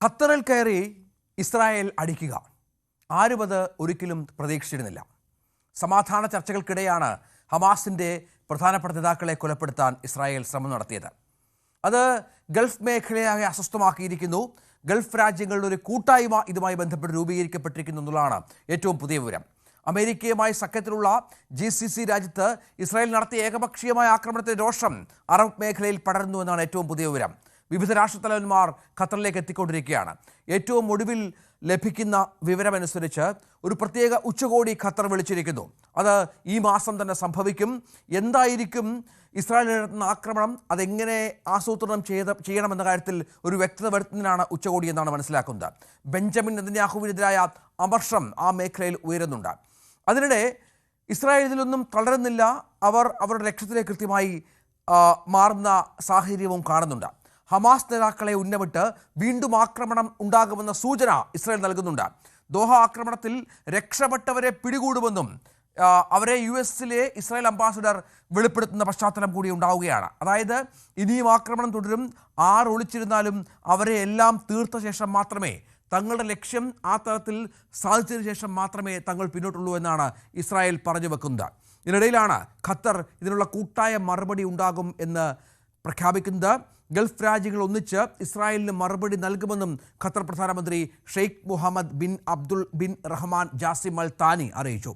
ഖത്തറിൽ കയറി ഇസ്രായേൽ അടിക്കുക. ആരും അത് ഒരിക്കലും പ്രതീക്ഷിച്ചിരുന്നില്ല. സമാധാന ചർച്ചകൾക്കിടെയാണ് ഹമാസിൻ്റെ പ്രധാനപ്പെട്ട നേതാക്കളെ കൊലപ്പെടുത്താൻ ഇസ്രായേൽ ശ്രമം നടത്തിയത്. അത് ഗൾഫ് മേഖലയാകെ അസ്വസ്ഥമാക്കിയിരിക്കുന്നു. ഗൾഫ് രാജ്യങ്ങളുടെ ഒരു കൂട്ടായ്മ ഇതുമായി ബന്ധപ്പെട്ട് രൂപീകരിക്കപ്പെട്ടിരിക്കുന്നു എന്നുള്ളതാണ് ഏറ്റവും പുതിയ വിവരം. അമേരിക്കയുമായി സഖ്യത്തിലുള്ള GCC രാജ്യത്ത് ഇസ്രായേൽ നടത്തിയ ഏകപക്ഷീയമായ ആക്രമണത്തിന്റെ രോഷം അറബ് മേഖലയിൽ പടരുന്നു എന്നാണ് ഏറ്റവും പുതിയ വിവരം. വിവിധ രാഷ്ട്രത്തലവന്മാർ ഖത്തറിലേക്ക് എത്തിക്കൊണ്ടിരിക്കുകയാണ്. ഏറ്റവും ഒടുവിൽ ലഭിക്കുന്ന വിവരമനുസരിച്ച് ഒരു പ്രത്യേക ഉച്ചകോടി ഖത്തർ വിളിച്ചിരിക്കുന്നു. അത് ഈ മാസം തന്നെ സംഭവിക്കും. എന്തായിരിക്കും ഇസ്രായേൽ നടത്തുന്ന ആക്രമണം, അതെങ്ങനെ ആസൂത്രണം ചെയ്യണമെന്ന കാര്യത്തിൽ ഒരു വ്യക്തത വരുത്തുന്നതിനാണ് ഉച്ചകോടി എന്നാണ് മനസ്സിലാക്കുന്നത്. ബെഞ്ചമിൻ നെതന്യാഹുവിനെതിരായ അമർഷം ആ മേഖലയിൽ ഉയരുന്നുണ്ട്. അതിനിടെ ഇസ്രായേൽ ഇതിലൊന്നും തളരുന്നില്ല. അവർ അവരുടെ ലക്ഷ്യത്തിലേക്ക് കൃത്യമായി മാറുന്ന സാഹചര്യവും കാണുന്നുണ്ട്. ഹമാസ് നേതാക്കളെ ഉന്നമിട്ട് വീണ്ടും ആക്രമണം ഉണ്ടാകുമെന്ന സൂചന ഇസ്രായേൽ നൽകുന്നുണ്ട്. ദോഹ ആക്രമണത്തിൽ രക്ഷപ്പെട്ടവരെ പിടികൂടുമെന്നും അവരെ US-ലെ ഇസ്രായേൽ അംബാസിഡർ വെളിപ്പെടുത്തുന്ന പശ്ചാത്തലം കൂടി ഉണ്ടാവുകയാണ്. അതായത് ഇനിയും ആക്രമണം തുടരും, ഒളിച്ചിരുന്നാലും അവരെ എല്ലാം തീർത്ത ശേഷം മാത്രമേ, തങ്ങളുടെ ലക്ഷ്യം ആ തരത്തിൽ സാധിച്ചതിന് ശേഷം മാത്രമേ തങ്ങൾ പിന്നോട്ടുള്ളൂ എന്നാണ് ഇസ്രായേൽ പറഞ്ഞു വെക്കുന്നത്. ഇതിനിടയിലാണ് ഖത്തർ ഇതിനുള്ള കൂട്ടായ മറുപടി ഉണ്ടാകും എന്ന് പ്രഖ്യാപിക്കുന്നത്. ഗൾഫ് രാജ്യങ്ങൾ ഒന്നിച്ച് ഇസ്രായേലിന് മറുപടി നൽകുമെന്നും ഖത്തർ പ്രധാനമന്ത്രി Sheikh Mohammed bin Abdul bin Rahman Jassim Al Thani അറിയിച്ചു.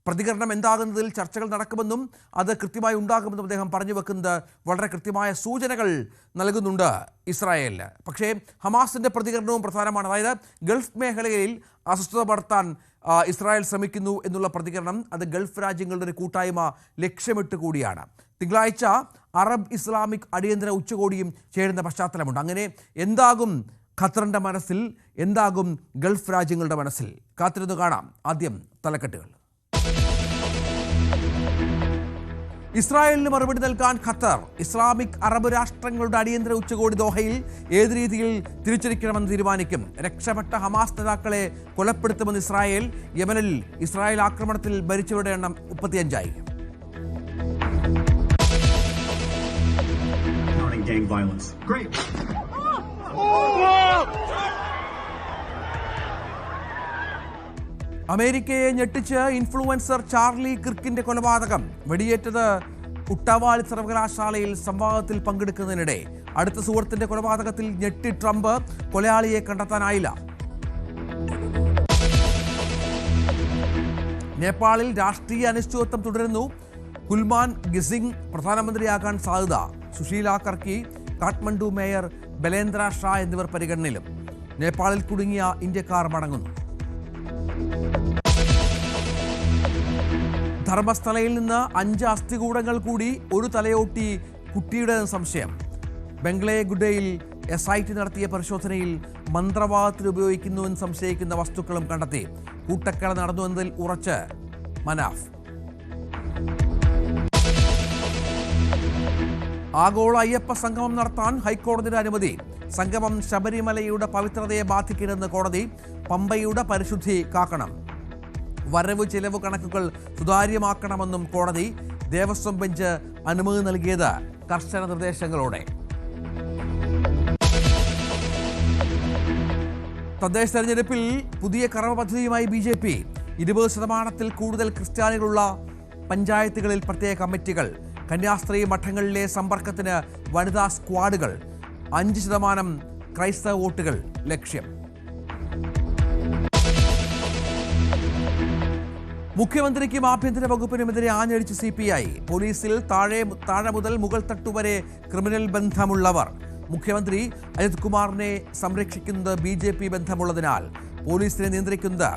പ്രതികരണം എന്താകുന്നതിൽ ചർച്ചകൾ നടക്കുമെന്നും അത് കൃത്യമായി ഉണ്ടാകുമെന്നും അദ്ദേഹം പറഞ്ഞു വെക്കുന്നത് വളരെ കൃത്യമായ സൂചനകൾ നൽകുന്നുണ്ട് ഇസ്രായേലിന്. പക്ഷേ ഹമാസിൻ്റെ പ്രതികരണവും പ്രധാനമാണ്. അതായത് ഗൾഫ് മേഖലയിൽ അസ്വസ്ഥത പടർത്താൻ ഇസ്രായേൽ ശ്രമിക്കുന്നു എന്നുള്ള പ്രതികരണം, അത് ഗൾഫ് രാജ്യങ്ങളുടെ ഒരു കൂട്ടായ്മ ലക്ഷ്യമിട്ട് കൂടിയാണ്. തിങ്കളാഴ്ച അറബ് ഇസ്ലാമിക് അടിയന്തര ഉച്ചകോടിയും ചേരുന്ന പശ്ചാത്തലമുണ്ട്. അങ്ങനെ എന്താകും ഖത്തറിൻ്റെ മനസ്സിൽ, എന്താകും ഗൾഫ് രാജ്യങ്ങളുടെ മനസ്സിൽ? കാത്തിരുന്നു കാണാം. ആദ്യം തലക്കെട്ടുകൾ. ഇസ്രായേലിന് മറുപടി നൽകാൻ ഖത്തർ. ഇസ്ലാമിക് അറബ് രാഷ്ട്രങ്ങളുടെ അടിയന്തര ഉച്ചകോടി ദോഹയിൽ ഏത് രീതിയിൽ തിരിച്ചടിക്കണമെന്ന് തീരുമാനിക്കും. രക്ഷപ്പെട്ട ഹമാസ് നേതാക്കളെ കൊലപ്പെടുത്തുമെന്ന് ഇസ്രായേൽ. യമനിൽ ഇസ്രായേൽ ആക്രമണത്തിൽ മരിച്ചവരുടെ എണ്ണം 35ആയി. Gang violence. Great. അമേരിക്കയെ ഞെട്ടിച്ച് ഇൻഫ്ലുവൻസർ ചാർലി കിർക്കിന്റെ കൊലപാതകം. വെടിയേറ്റത് ഉട്ടാവാളി സർവകലാശാലയിൽ സംവാദത്തിൽ പങ്കെടുക്കുന്നതിനിടെ. അടുത്ത സുഹൃത്തിന്റെ കൊലപാതകത്തിൽ ഞെട്ടി ട്രംപ്. കൊലയാളിയെ കണ്ടെത്താനായില്ല. നേപ്പാളിൽ രാഷ്ട്രീയ അനിശ്ചിതത്വം തുടരുന്നു. കുൽമാൻ ഗിസിംഗ് പ്രധാനമന്ത്രിയാകാൻ സാധ്യത. സുശീല കർക്കി, കാഠ്മണ്ഡു മേയർ ബലേന്ദ്ര ഷാ എന്നിവർ പരിഗണനയിലും. നേപ്പാളിൽ കുടുങ്ങിയ ഇന്ത്യക്കാർ മടങ്ങുന്നു. ധർമ്മസ്ഥലയിൽ നിന്ന് 5 അസ്ഥികൂടങ്ങൾ കൂടി, ഒരു തലയോട്ടി കുട്ടിയുടെ സംശയം. ബംഗ്ലഗുഡയിൽ SIT നടത്തിയ പരിശോധനയിൽ മന്ത്രവാദത്തിന് ഉപയോഗിക്കുന്നുവെന്ന് സംശയിക്കുന്ന വസ്തുക്കളും കണ്ടെത്തി. കൂട്ടക്കൊല നടന്നുവെന്നതിൽ ഉറച്ച് മനാഫ്. ആഗോള അയ്യപ്പ സംഗമം നടത്താൻ ഹൈക്കോടതിയുടെ അനുമതി. സംഗമം ശബരിമലയുടെ പവിത്രതയെ ബാധിക്കരുതെന്ന് കോടതി. പമ്പയുടെ പരിശുദ്ധി കാക്കണം. വരവ് ചെലവ് കണക്കുകൾ സുതാര്യമാക്കണമെന്നും കോടതി. ദേവസ്വം ബെഞ്ച് അനുമതി നൽകിയത് കർശന നിർദ്ദേശങ്ങളോടെ. തദ്ദേശ തെരഞ്ഞെടുപ്പിൽ പുതിയ കർമ്മ പദ്ധതിയുമായി BJP. 20% കൂടുതൽ ക്രിസ്ത്യാനികളുള്ള പഞ്ചായത്തുകളിൽ പ്രത്യേക കമ്മിറ്റികൾ. കന്യാസ്ത്രീ മഠങ്ങളിലെ സമ്പർക്കത്തിന് വനിതാ സ്ക്വാഡുകൾ. 5% ക്രൈസ്തവ വോട്ടുകൾ ലക്ഷ്യം. മുഖ്യമന്ത്രിക്കും ആഭ്യന്തര വകുപ്പിനുമെതിരെ ആഞ്ഞടിച്ച് CPI. പോലീസിൽ താഴെ മുതൽ മുകൾ തട്ടുവരെ ക്രിമിനൽ ബന്ധമുള്ളവർ. മുഖ്യമന്ത്രി അജിത് കുമാറിനെ സംരക്ഷിക്കുന്നത് BJP ബന്ധമുള്ളതിനാൽ പോലീസിനെ നിയന്ത്രിക്കുന്നത്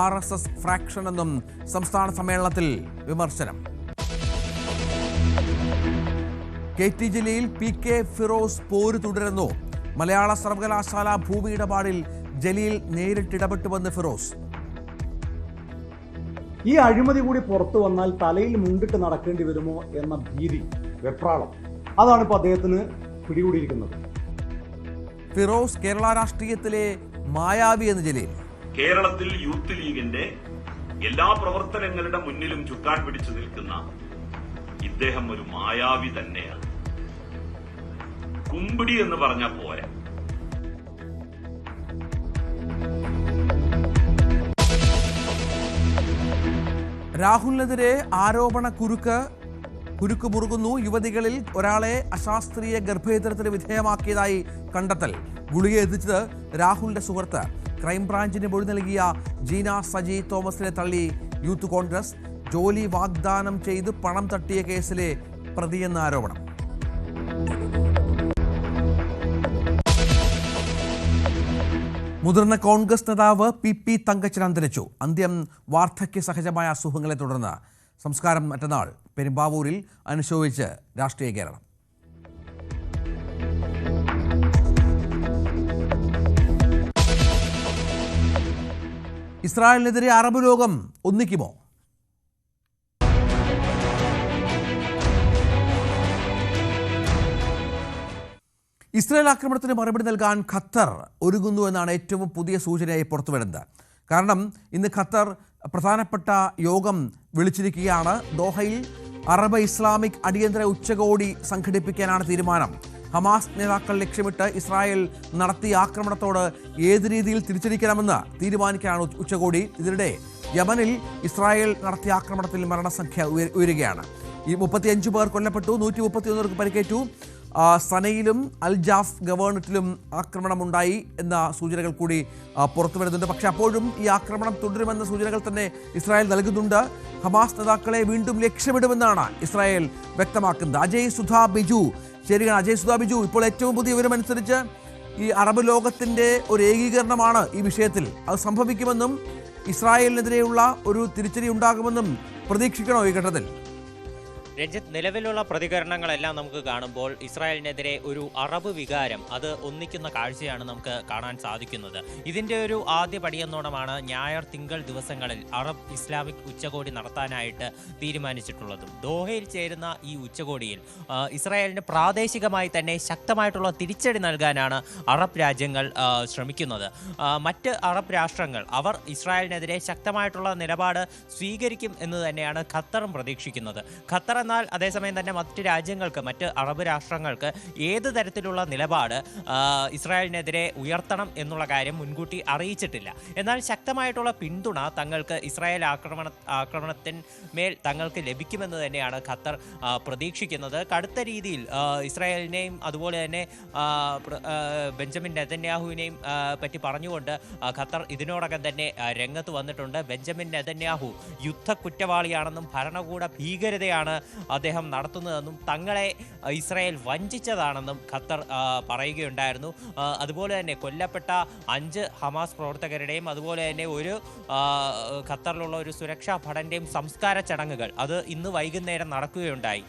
RSS ഫ്രാക്ഷൻ എന്നും സംസ്ഥാന സമ്മേളനത്തിൽ വിമർശനം. KT ജില്ലയിൽ PK ഫിറോസ് പോര് തുടരുന്നു. മലയാള സർവകലാശാല ഭൂമി ഇടപാടിൽ ജലീൽ നേരിട്ടിടപെട്ടുവെന്ന് ഫിറോസ്. ഈ അഴിമതി കൂടി പുറത്തു വന്നാൽ തലയിൽ മുണ്ടിട്ട് നടക്കേണ്ടി വരുമോ എന്ന ഭീതി, വെപ്രാളം, അതാണ് ഇപ്പോൾ അദ്ദേഹത്തിന് പിടികൂടിയിരിക്കുന്നത്. ഫിറോസ് കേരള രാഷ്ട്രീയത്തിലെ മായാവി എന്ന് ജലീൽ. കേരളത്തിൽ യൂത്ത് ലീഗിന്റെ എല്ലാ പ്രവർത്തനങ്ങളുടെ മുന്നിലും ചുക്കാൻ പിടിച്ചു നിൽക്കുന്ന ഇദ്ദേഹം ഒരു മായാവി തന്നെയാണ്. കുമ്പിടി എന്ന് പറഞ്ഞാൽ പോരാ, രാഹുലിനെതിരെ ആരോപണ കുരുക്ക് മുറുകുന്നു. യുവതികളിൽ ഒരാളെ അശാസ്ത്രീയ ഗർഭഛിദ്രത്തിന് വിധേയമാക്കിയതായി കണ്ടെത്തൽ. ഗുളിക എത്തിച്ചത് രാഹുലിന്റെ സുഹൃത്ത്. ക്രൈംബ്രാഞ്ചിന് മൊഴി നൽകിയ ജീന സജി തോമസിനെ തള്ളി യൂത്ത് കോൺഗ്രസ്. ജോലി വാഗ്ദാനം ചെയ്ത് പണം തട്ടിയ കേസിലെ പ്രതിയെന്ന ആരോപണം. മുതിർന്ന കോൺഗ്രസ് നേതാവ് പി തങ്കച്ചൻ അന്തരിച്ചു. അന്ത്യം വാർദ്ധക്യ സഹജമായ അസുഖങ്ങളെ തുടർന്ന്. സംസ്കാരം മറ്റന്നാൾ പെരുമ്പാവൂരിൽ അനുശോചിച്ച് രാഷ്ട്രീയ കേരളം. ഇസ്രായേലിനെതിരെ അറബ് ലോകം ഒന്നിക്കുമോ? ഇസ്രായേൽ ആക്രമണത്തിന് മറുപടി നൽകാൻ ഖത്തർ ഒരുങ്ങുന്നു എന്നാണ് ഏറ്റവും പുതിയ സൂചനയായി പുറത്തുവരുന്നത്. കാരണം ഇന്ന് ഖത്തർ പ്രധാനപ്പെട്ട യോഗം വിളിച്ചിരിക്കുകയാണ്. ദോഹയിൽ അറബ് ഇസ്ലാമിക് അടിയന്തര ഉച്ചകോടി സംഘടിപ്പിക്കാനാണ് തീരുമാനം. ഹമാസ് നേതാക്കൾ ലക്ഷ്യമിട്ട് ഇസ്രായേൽ നടത്തിയ ആക്രമണത്തോട് ഏത് രീതിയിൽ തിരിച്ചടിക്കണമെന്ന് തീരുമാനിക്കാനാണ് ഉച്ചകോടി. ഇതിനിടെ യമനിൽ ഇസ്രായേൽ നടത്തിയ ആക്രമണത്തിൽ മരണസംഖ്യ ഉയരുകയാണ്. 35 പേർ കൊല്ലപ്പെട്ടു, 131 പേർക്ക് പരിക്കേറ്റു. സനയിലും അൽജാഫ് ഗവേണറ്റിലും ആക്രമണമുണ്ടായി എന്ന സൂചനകൾ കൂടി പുറത്തു വരുന്നുണ്ട്. പക്ഷേ അപ്പോഴും ഈ ആക്രമണം തുടരുമെന്ന സൂചനകൾ തന്നെ ഇസ്രായേൽ നൽകുന്നുണ്ട്. ഹമാസ് നേതാക്കളെ വീണ്ടും ലക്ഷ്യമിടുമെന്നാണ് ഇസ്രായേൽ വ്യക്തമാക്കുന്നത്. അജയ് സുധാ ബിജു ശരിയാണ്. അജയ് സുധാ ബിജു, ഇപ്പോൾ ഏറ്റവും പുതിയ വിവരമനുസരിച്ച് ഈ അറബ് ലോകത്തിൻ്റെ ഒരു ഏകീകരണമാണ് ഈ വിഷയത്തിൽ. അത് സംഭവിക്കുമെന്നും ഇസ്രായേലിനെതിരെയുള്ള ഒരു തിരിച്ചടി ഉണ്ടാകുമെന്നും പ്രതീക്ഷിക്കണോ ഈ ഘട്ടത്തിൽ? രഞ്ജിത്ത്, നിലവിലുള്ള പ്രതികരണങ്ങളെല്ലാം നമുക്ക് കാണുമ്പോൾ ഇസ്രായേലിനെതിരെ ഒരു അറബ് വികാരം അത് ഒന്നിക്കുന്ന കാഴ്ചയാണ് നമുക്ക് കാണാൻ സാധിക്കുന്നത്. ഇതിൻ്റെ ഒരു ആദ്യ പടിയെന്നോണമാണ് ഞായർ തിങ്കൾ ദിവസങ്ങളിൽ അറബ് ഇസ്ലാമിക് ഉച്ചകോടി നടത്താനായിട്ട് തീരുമാനിച്ചിട്ടുള്ളതും. ദോഹയിൽ ചേരുന്ന ഈ ഉച്ചകോടിയിൽ ഇസ്രായേലിന് പ്രാദേശികമായി തന്നെ ശക്തമായിട്ടുള്ള തിരിച്ചടി നൽകാനാണ് അറബ് രാജ്യങ്ങൾ ശ്രമിക്കുന്നത്. മറ്റ് അറബ് രാഷ്ട്രങ്ങൾ അവർ ഇസ്രായേലിനെതിരെ ശക്തമായിട്ടുള്ള നിലപാട് സ്വീകരിക്കും എന്ന് തന്നെയാണ് ഖത്തറും പ്രതീക്ഷിക്കുന്നത്. ഖത്തർ എന്നാൽ അതേസമയം തന്നെ മറ്റ് അറബ് രാഷ്ട്രങ്ങൾക്ക് ഏത് തരത്തിലുള്ള നിലപാട് ഇസ്രായേലിനെതിരെ ഉയർത്തണം എന്നുള്ള കാര്യം മുൻകൂട്ടി അറിയിച്ചിട്ടില്ല. എന്നാൽ ശക്തമായിട്ടുള്ള പിന്തുണ തങ്ങൾക്ക് ഇസ്രായേൽ ആക്രമണത്തിന്മേൽ തങ്ങൾക്ക് ലഭിക്കുമെന്ന് തന്നെയാണ് ഖത്തർ പ്രതീക്ഷിക്കുന്നത്. കടുത്ത രീതിയിൽ ഇസ്രായേലിനെയും അതുപോലെ തന്നെ ബെഞ്ചമിൻ നെതന്യാഹുവിനെയും പറ്റി പറഞ്ഞുകൊണ്ട് ഖത്തർ ഇതിനോടകം തന്നെ രംഗത്ത് വന്നിട്ടുണ്ട്. ബെഞ്ചമിൻ നെതന്യാഹു യുദ്ധ കുറ്റവാളിയാണെന്നും ഭരണകൂട ഭീകരതയാണ് അദ്ദേഹം നടത്തുന്നതെന്നും തങ്ങളെ ഇസ്രായേൽ വഞ്ചിച്ചതാണെന്നും ഖത്തർ പറയുകയുണ്ടായിരുന്നു. അതുപോലെ തന്നെ കൊല്ലപ്പെട്ട 5 ഹമാസ് പ്രവർത്തകരുടെയും അതുപോലെ തന്നെ ഒരു ഖത്തറിലുള്ള ഒരു സുരക്ഷാ ഭടന്റെയും സംസ്കാര ചടങ്ങുകൾ അത് ഇന്ന് വൈകുന്നേരം നടക്കുകയുണ്ടായി.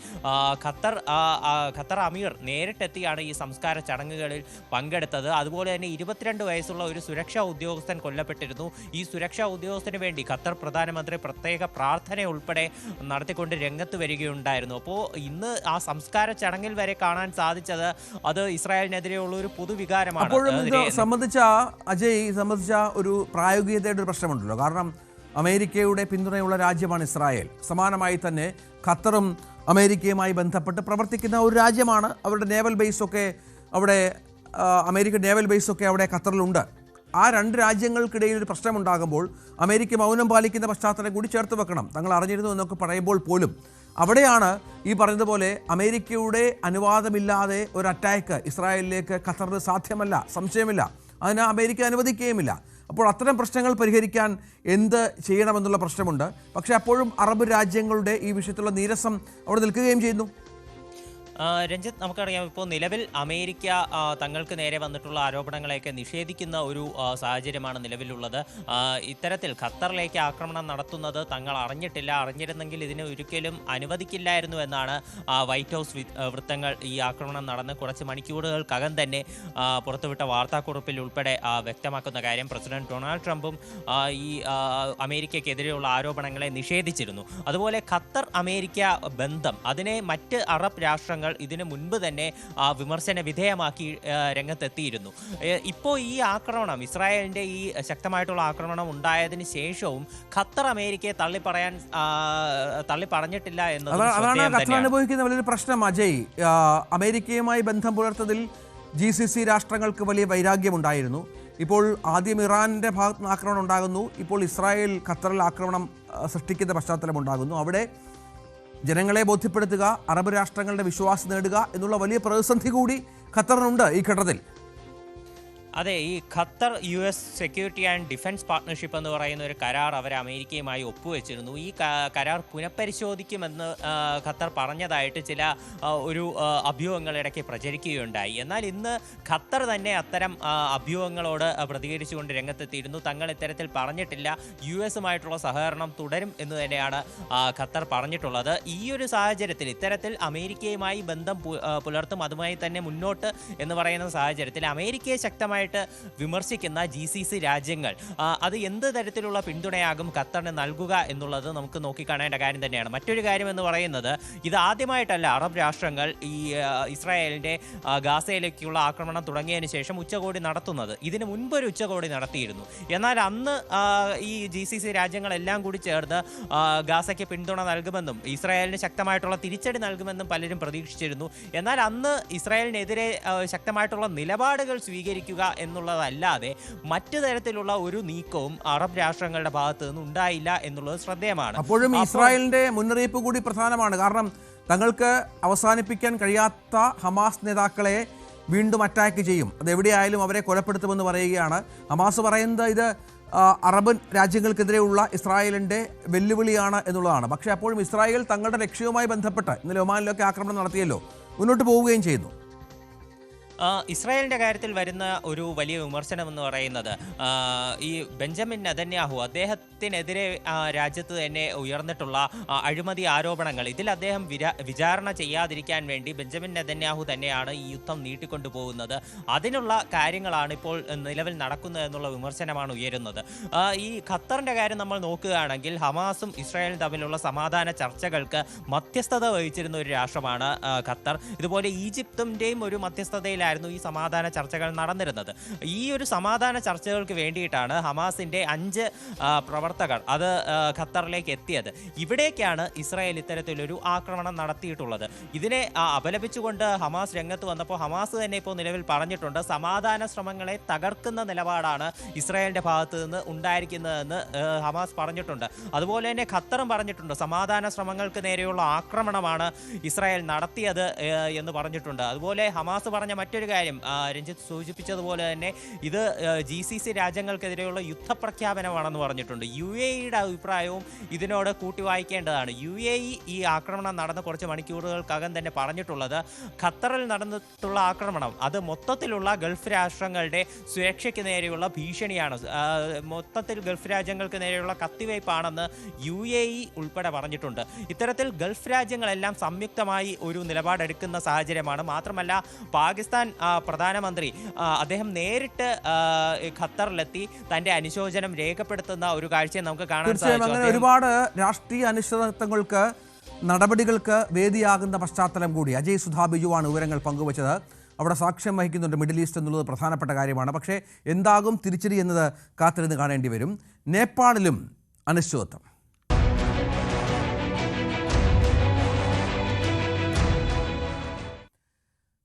ഖത്തർ അമീർ നേരിട്ടെത്തിയാണ് ഈ സംസ്കാര ചടങ്ങുകളിൽ പങ്കെടുത്തത്. അതുപോലെ തന്നെ 22 വയസ്സുള്ള ഒരു സുരക്ഷാ ഉദ്യോഗസ്ഥൻ കൊല്ലപ്പെട്ടിരുന്നു. ഈ സുരക്ഷാ ഉദ്യോഗസ്ഥന് വേണ്ടി ഖത്തർ പ്രധാനമന്ത്രി പ്രത്യേക പ്രാർത്ഥന ഉൾപ്പെടെ നടത്തിക്കൊണ്ട് രംഗത്ത് വരികയുണ്ടായിരുന്നു. അപ്പോൾ ഇന്ന് ആ സംസ്കാര ചടങ്ങിൽ വരെ കാണാൻ സാധിച്ചത് അത് ഇസ്രായേലിനെതിരെയുള്ള ഒരു പൊതുവികാരമാണ്. സംബന്ധിച്ച ഒരു പ്രായോഗികതയുടെ ഒരു പ്രശ്നമുണ്ടല്ലോ. കാരണം അമേരിക്കയുടെ പിന്തുണയുള്ള രാജ്യമാണ് ഇസ്രായേൽ. സമാനമായി തന്നെ ഖത്തറും അമേരിക്കയുമായി ബന്ധപ്പെട്ട് പ്രവർത്തിക്കുന്ന ഒരു രാജ്യമാണ്. അവരുടെ നേവൽ ബേസൊക്കെ അവിടെ അമേരിക്കൻ നേവൽ ബേസൊക്കെ അവിടെ ഖത്തറിലുണ്ട്. ആ 2 രാജ്യങ്ങൾക്കിടയിൽ ഒരു പ്രശ്നമുണ്ടാകുമ്പോൾ അമേരിക്ക മൗനം പാലിക്കുന്ന പശ്ചാത്തലം കൂടി ചേർത്ത് വെക്കണം. തങ്ങൾ അറിഞ്ഞിരുന്നു എന്നൊക്കെ പറയുമ്പോൾ പോലും അവിടെയാണ് ഈ പറഞ്ഞതുപോലെ അമേരിക്കയുടെ അനുവാദമില്ലാതെ ഒരു അറ്റാക്ക് ഇസ്രായേലിലേക്ക് ഖത്തറിന് സാധ്യമല്ല, സംശയമില്ല. അതിന് അമേരിക്ക അനുവദിക്കുകയുമില്ല. അപ്പോൾ അത്തരം പ്രശ്നങ്ങൾ പരിഹരിക്കാൻ എന്ത് ചെയ്യണമെന്നുള്ള പ്രശ്നമുണ്ട്. പക്ഷേ അപ്പോഴും അറബ് രാജ്യങ്ങളുടെ ഈ വിഷയത്തിലുള്ള നീരസം അവിടെ നിൽക്കുകയും ചെയ്യുന്നു. രഞ്ജിത്ത്, നമുക്കറിയാം ഇപ്പോൾ നിലവിൽ അമേരിക്ക തങ്ങൾക്ക് നേരെ വന്നിട്ടുള്ള ആരോപണങ്ങളെയൊക്കെ നിഷേധിക്കുന്ന ഒരു സാഹചര്യമാണ് നിലവിലുള്ളത്. ഇത്തരത്തിൽ ഖത്തറിലേക്ക് ആക്രമണം നടത്തുന്നത് തങ്ങൾ അറിഞ്ഞിരുന്നെങ്കിൽ ഇതിന് ഒരിക്കലും അനുവദിക്കില്ലായിരുന്നു എന്നാണ് വൈറ്റ് ഹൗസ് വൃത്തങ്ങൾ ഈ ആക്രമണം നടന്ന് കുറച്ച് മണിക്കൂറുകൾക്കകം തന്നെ പുറത്തുവിട്ട വാർത്താക്കുറിപ്പിൽ ഉൾപ്പെടെ വ്യക്തമാക്കുന്ന കാര്യം. പ്രസിഡന്റ് ഡൊണാൾഡ് ട്രംപും ഈ അമേരിക്കയ്ക്കെതിരെയുള്ള ആരോപണങ്ങളെ നിഷേധിച്ചിരുന്നു. അതുപോലെ ഖത്തർ അമേരിക്ക ബന്ധം അതിനെ മറ്റ് അറബ് രാഷ്ട്രങ്ങൾ ഇതിനു മുൻപ് തന്നെ വിമർശന വിധേയമാക്കി രംഗത്തെത്തിയിരുന്നു. ഇപ്പോൾ ഈ ആക്രമണം ഇസ്രായേലിന്റെ ഈ ശക്തമായിട്ടുള്ള ആക്രമണം ഉണ്ടായതിനു ശേഷവും ഖത്തർ അമേരിക്കയെ തള്ളി പറഞ്ഞിട്ടില്ല അതാണ് ഖത്തർ അനുഭവിക്കുന്ന വലിയൊരു പ്രശ്നം. അജയ്, അമേരിക്കയുമായി ബന്ധം പുലർത്തതിൽ GCC രാഷ്ട്രങ്ങൾക്ക് വലിയ വൈരാഗ്യമുണ്ടായിരുന്നു. ഇപ്പോൾ ആദ്യം ഇറാൻ്റെ ഭാഗത്ത് നിന്ന് ആക്രമണം ഉണ്ടാകുന്നു, ഇപ്പോൾ ഇസ്രായേൽ ഖത്തറിൽ ആക്രമണം സൃഷ്ടിക്കുന്ന പശ്ചാത്തലം ഉണ്ടാകുന്നു. അവിടെ ജനങ്ങളെ ബോധ്യപ്പെടുത്തുക, അറബ് രാഷ്ട്രങ്ങളുടെ വിശ്വാസം നേടുക എന്നുള്ള വലിയ പ്രതിസന്ധി കൂടി ഖത്തറിനുണ്ട് ഈ ഘട്ടത്തിൽ. അതെ, ഈ Qatar US security and defence partnership എന്ന് പറയുന്ന ഒരു കരാർ അവർ അമേരിക്കയുമായി ഒപ്പുവെച്ചിരുന്നു. ഈ കരാർ പുനഃപരിശോധിക്കുമെന്ന് ഖത്തർ പറഞ്ഞതായിട്ട് ചില ഒരു അഭ്യൂഹങ്ങൾ ഇടയ്ക്ക് പ്രചരിക്കുകയുണ്ടായി. എന്നാൽ ഇന്ന് ഖത്തർ തന്നെ അത്തരം അഭ്യൂഹങ്ങളോട് പ്രതികരിച്ചുകൊണ്ട് രംഗത്തെത്തിയിരുന്നു. തങ്ങൾ ഇത്തരത്തിൽ പറഞ്ഞിട്ടില്ല, US-ഉമായിട്ടുള്ള സഹകരണം തുടരും എന്ന് തന്നെയാണ് ഖത്തർ പറഞ്ഞിട്ടുള്ളത്. ഈ ഒരു സാഹചര്യത്തിൽ ഇത്തരത്തിൽ അമേരിക്കയുമായി ബന്ധം പുലർത്തും, അതുമായി തന്നെ മുന്നോട്ട് എന്ന് പറയുന്ന സാഹചര്യത്തിൽ അമേരിക്കയെ ശക്തമായി വിമർശിക്കുന്ന GCC രാജ്യങ്ങൾ അത് എന്ത് തരത്തിലുള്ള പിന്തുണയാകും ഖത്തറിന് നൽകുക എന്നുള്ളത് നമുക്ക് നോക്കിക്കാണേണ്ട കാര്യം തന്നെയാണ്. മറ്റൊരു കാര്യം എന്ന് പറയുന്നത്, ഇത് ആദ്യമായിട്ടല്ല അറബ് രാഷ്ട്രങ്ങൾ ഈ ഇസ്രായേലിൻ്റെ ഗാസയിലേക്കുള്ള ആക്രമണം തുടങ്ങിയതിന് ശേഷം ഉച്ചകോടി നടത്തുന്നത്. ഇതിന് മുൻപൊരു ഉച്ചകോടി നടത്തിയിരുന്നു. എന്നാൽ അന്ന് ഈ GCC രാജ്യങ്ങളെല്ലാം കൂടി ചേർന്ന് ഗാസയ്ക്ക് പിന്തുണ നൽകുമെന്നും ഇസ്രായേലിന് ശക്തമായിട്ടുള്ള തിരിച്ചടി നൽകുമെന്നും പലരും പ്രതീക്ഷിച്ചിരുന്നു. എന്നാൽ അന്ന് ഇസ്രായേലിനെതിരെ ശക്തമായിട്ടുള്ള നിലപാടുകൾ സ്വീകരിക്കുക എന്നുള്ളതല്ലാതെ മറ്റു തരത്തിലുള്ള ഒരു നീക്കവും അറബ് രാഷ്ട്രങ്ങളുടെ ഭാഗത്ത് നിന്ന് ഉണ്ടായില്ല എന്നുള്ളത് ശ്രദ്ധേയമാണ്. അപ്പോഴും ഇസ്രായേലിന്റെ മുന്നറിയിപ്പ് കൂടി പ്രധാനമാണ്. കാരണം തങ്ങൾക്ക് അവസാനിപ്പിക്കാൻ കഴിയാത്ത ഹമാസ് നേതാക്കളെ വീണ്ടും അറ്റാക്ക് ചെയ്യും, അതെവിടെയായാലും അവരെ കൊലപ്പെടുത്തുമെന്ന് പറയുകയാണ്. ഹമാസ് പറയുന്നത് ഇത് അറബ് രാജ്യങ്ങൾക്കെതിരെയുള്ള ഇസ്രായേലിൻ്റെ വെല്ലുവിളിയാണ് എന്നുള്ളതാണ്. പക്ഷേ അപ്പോഴും ഇസ്രായേൽ തങ്ങളുടെ ലക്ഷ്യവുമായി ബന്ധപ്പെട്ട് ഇന്നലെ ഒമാനിലൊക്കെ ആക്രമണം നടത്തിയല്ലോ, മുന്നോട്ട് പോവുകയും ചെയ്യുന്നു. ഇസ്രായേലിൻ്റെ കാര്യത്തിൽ വരുന്ന ഒരു വലിയ വിമർശനം എന്ന് പറയുന്നത്, ഈ ബെഞ്ചമിൻ നെതന്യാഹു അദ്ദേഹത്തിനെതിരെ രാജ്യത്ത് തന്നെ ഉയർന്നിട്ടുള്ള അഴിമതി ആരോപണങ്ങൾ, ഇതിൽ അദ്ദേഹം വിചാരണ ചെയ്യാതിരിക്കാൻ വേണ്ടി ബെഞ്ചമിൻ നെതന്യാഹു തന്നെയാണ് ഈ യുദ്ധം നീട്ടിക്കൊണ്ടുപോകുന്നത്, അതിനുള്ള കാര്യങ്ങളാണ് ഇപ്പോൾ നിലവിൽ നടക്കുന്നത് എന്നുള്ള വിമർശനമാണ് ഉയരുന്നത്. ഈ ഖത്തറിൻ്റെ കാര്യം നമ്മൾ നോക്കുകയാണെങ്കിൽ ഹമാസും ഇസ്രായേലും തമ്മിലുള്ള സമാധാന ചർച്ചകൾക്ക് മധ്യസ്ഥത വഹിച്ചിരുന്ന ഒരു രാഷ്ട്രമാണ് ഖത്തർ. ഇതുപോലെ ഈജിപ്തിൻ്റെയും ഒരു മധ്യസ്ഥതയിൽ ഈ സമാധാന ചർച്ചകൾ നടന്നിരുന്നത്. ഈ ഒരു സമാധാന ചർച്ചകൾക്ക് വേണ്ടിയിട്ടാണ് ഹമാസിന്റെ 5 പ്രവർത്തകർ അത് ഖത്തറിലേക്ക് എത്തിയത്. ഇവിടേക്കാണ് ഇസ്രായേൽ ഇത്തരത്തിലൊരു ആക്രമണം നടത്തിയിട്ടുള്ളത്. ഇതിനെ അപലപിച്ചുകൊണ്ട് ഹമാസ് രംഗത്ത് വന്നപ്പോൾ ഹമാസ് തന്നെ ഇപ്പോൾ നിലവിൽ പറഞ്ഞിട്ടുണ്ട്, സമാധാന ശ്രമങ്ങളെ തകർക്കുന്ന നിലപാടാണ് ഇസ്രായേലിന്റെ ഭാഗത്ത് നിന്ന് ഉണ്ടായിരിക്കുന്നതെന്ന് ഹമാസ് പറഞ്ഞിട്ടുണ്ട്. അതുപോലെ തന്നെ ഖത്തറും പറഞ്ഞിട്ടുണ്ട്, സമാധാന ശ്രമങ്ങൾക്ക് നേരെയുള്ള ആക്രമണമാണ് ഇസ്രായേൽ നടത്തിയത് എന്ന് പറഞ്ഞിട്ടുണ്ട്. അതുപോലെ ഹമാസ് പറഞ്ഞ മറ്റൊരു കാര്യം രഞ്ജിത്ത് സൂചിപ്പിച്ചതുപോലെ തന്നെ ഇത് GCC രാജ്യങ്ങൾക്കെതിരെയുള്ള യുദ്ധപ്രഖ്യാപനമാണെന്ന് പറഞ്ഞിട്ടുണ്ട്. UAE-യുടെ അഭിപ്രായവും ഇതിനോട് കൂട്ടിവായിക്കേണ്ടതാണ്. UAE ഈ ആക്രമണം നടന്ന കുറച്ച് മണിക്കൂറുകൾക്കകം തന്നെ പറഞ്ഞിട്ടുള്ളത്, ഖത്തറിൽ നടന്നിട്ടുള്ള ആക്രമണം അത് മൊത്തത്തിലുള്ള ഗൾഫ് രാഷ്ട്രങ്ങളുടെ സുരക്ഷയ്ക്ക് നേരെയുള്ള ഭീഷണിയാണ്, മൊത്തത്തിൽ ഗൾഫ് രാജ്യങ്ങൾക്ക് നേരെയുള്ള കത്തിവയ്പ്പാണെന്ന് UAE ഉൾപ്പെടെ പറഞ്ഞിട്ടുണ്ട്. ഇത്തരത്തിൽ ഗൾഫ് രാജ്യങ്ങളെല്ലാം സംയുക്തമായി ഒരു നിലപാടെടുക്കുന്ന സാഹചര്യമാണ്. മാത്രമല്ല പാകിസ്ഥാൻ പ്രധാനമന്ത്രി അദ്ദേഹം നേരിട്ട് ഖത്തറിലെത്തി തന്റെ അനുശോചനം രേഖപ്പെടുത്തുന്ന ഒരു കാഴ്ചയെ നമുക്ക് കാണാൻ സാധിച്ചു. ഒരുപാട് രാഷ്ട്രീയ അനിശ്ചിതത്വങ്ങൾക്ക് നടപടികൾക്ക് വേദിയാകുന്ന പശ്ചാത്തലം കൂടി. അജയ് സുധാ ബിജുവാണ് വിവരങ്ങൾ പങ്കുവച്ചത്. അവിടെ സാക്ഷ്യം വഹിക്കുന്നുണ്ട് മിഡിൽ ഈസ്റ്റ് എന്നുള്ളത് പ്രധാനപ്പെട്ട കാര്യമാണ്. പക്ഷേ എന്താകും തിരിച്ചടി എന്നത് കാത്തിരുന്ന് കാണേണ്ടി വരും. നേപ്പാളിലും അനിശ്ചിതത്വം.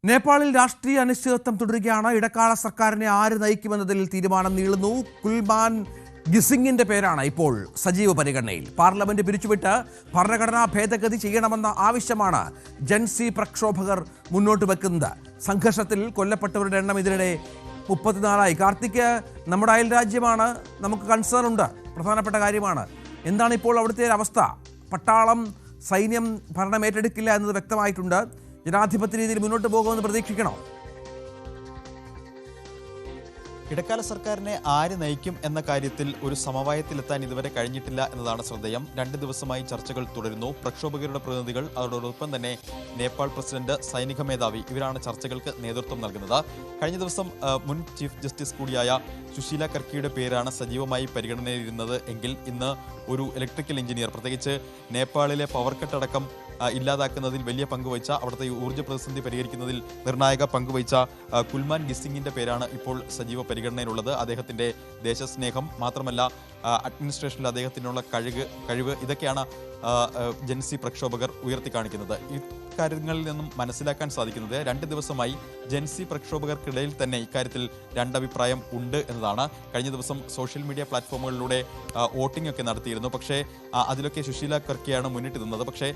നേപ്പാളിൽ രാഷ്ട്രീയ അനിശ്ചിതത്വം തുടരുകയാണ്. ഇടക്കാല സർക്കാരിനെ ആര് നയിക്കുമെന്നതിൽ തീരുമാനം നീളുന്നു. കുൽമാൻ ഗിസിങ്ങിന്റെ പേരാണ് ഇപ്പോൾ സജീവ പരിഗണനയിൽ. പാർലമെന്റ് പിരിച്ചുവിട്ട് ഭരണഘടനാ ഭേദഗതി ചെയ്യണമെന്ന ആവശ്യമാണ് ജൻസി പ്രക്ഷോഭകർ മുന്നോട്ട് വെക്കുന്നത്. സംഘർഷത്തിൽ കൊല്ലപ്പെട്ടവരുടെ എണ്ണം ഇതിനിടെ 34ആയി. കാർത്തിക്, നമ്മുടെ അയൽ രാജ്യമാണ്, നമുക്ക് കൺസേൺ ഉണ്ട്, പ്രധാനപ്പെട്ട കാര്യമാണ്. എന്താണ് ഇപ്പോൾ അവിടുത്തെ അവസ്ഥ? പട്ടാളം സൈന്യം ഭരണം ഏറ്റെടുക്കില്ല എന്നത് വ്യക്തമായിട്ടുണ്ട്. ജനാധിപത്യ രീതിയിൽ മുന്നോട്ട് പോകുമെന്ന് പ്രതീക്ഷിക്കണോ? ഇടക്കാല സർക്കാരിനെ ആര് നയിക്കും എന്ന കാര്യത്തിൽ ഒരു സമവായത്തിലെത്താൻ ഇതുവരെ കഴിഞ്ഞിട്ടില്ല എന്നതാണ് ശ്രദ്ധേയം. 2 ദിവസമായി ചർച്ചകൾ തുടരുന്നു. പ്രക്ഷോഭകരുടെ പ്രതിനിധികൾ, അതോടൊപ്പം തന്നെ നേപ്പാൾ പ്രസിഡന്റ്, സൈനിക മേധാവി, ഇവരാണ് ചർച്ചകൾക്ക് നേതൃത്വം നൽകുന്നത്. കഴിഞ്ഞ ദിവസം മുൻ ചീഫ് ജസ്റ്റിസ് കൂടിയായ സുശീല കർക്കിയുടെ പേരാണ് സജീവമായി പരിഗണനയിലിരുന്നത് എങ്കിൽ ഇന്ന് ഒരു ഇലക്ട്രിക്കൽ എഞ്ചിനീയർ, പ്രത്യേകിച്ച് നേപ്പാളിലെ പവർ കട്ടടക്കം ഇല്ലാതാക്കുന്നതിൽ വലിയ പങ്കുവഹിച്ച, അവിടുത്തെ ഊർജ്ജ പ്രതിസന്ധി പരിഹരിക്കുന്നതിൽ നിർണായക പങ്കുവഹിച്ച കുൽമാൻ ഗിസിങ്ങിന്റെ പേരാണ് ഇപ്പോൾ സജീവ പരിഗണനയിലുള്ളത്. അദ്ദേഹത്തിന്റെ ദേശസ്നേഹം മാത്രമല്ല അഡ്മിനിസ്ട്രേഷനിൽ അദ്ദേഹത്തിനുള്ള കഴിവ് ഇതൊക്കെയാണ് ജൻസി പ്രക്ഷോഭകർ ഉയർത്തിക്കാണിക്കുന്നത്. ഇക്കാര്യങ്ങളിൽ നിന്നും മനസ്സിലാക്കാൻ സാധിക്കുന്നത് 2 ദിവസമായി ജൻസി പ്രക്ഷോഭകർക്കിടയിൽ തന്നെ ഇക്കാര്യത്തിൽ രണ്ടഭിപ്രായം ഉണ്ട് എന്നതാണ്. കഴിഞ്ഞ ദിവസം സോഷ്യൽ മീഡിയ പ്ലാറ്റ്ഫോമുകളിലൂടെ വോട്ടിംഗ് ഒക്കെ നടത്തിയിരുന്നു. പക്ഷേ അതിലൊക്കെ സുശീല കർക്കിയാണ് മുന്നിട്ട് നിന്നത്. പക്ഷേ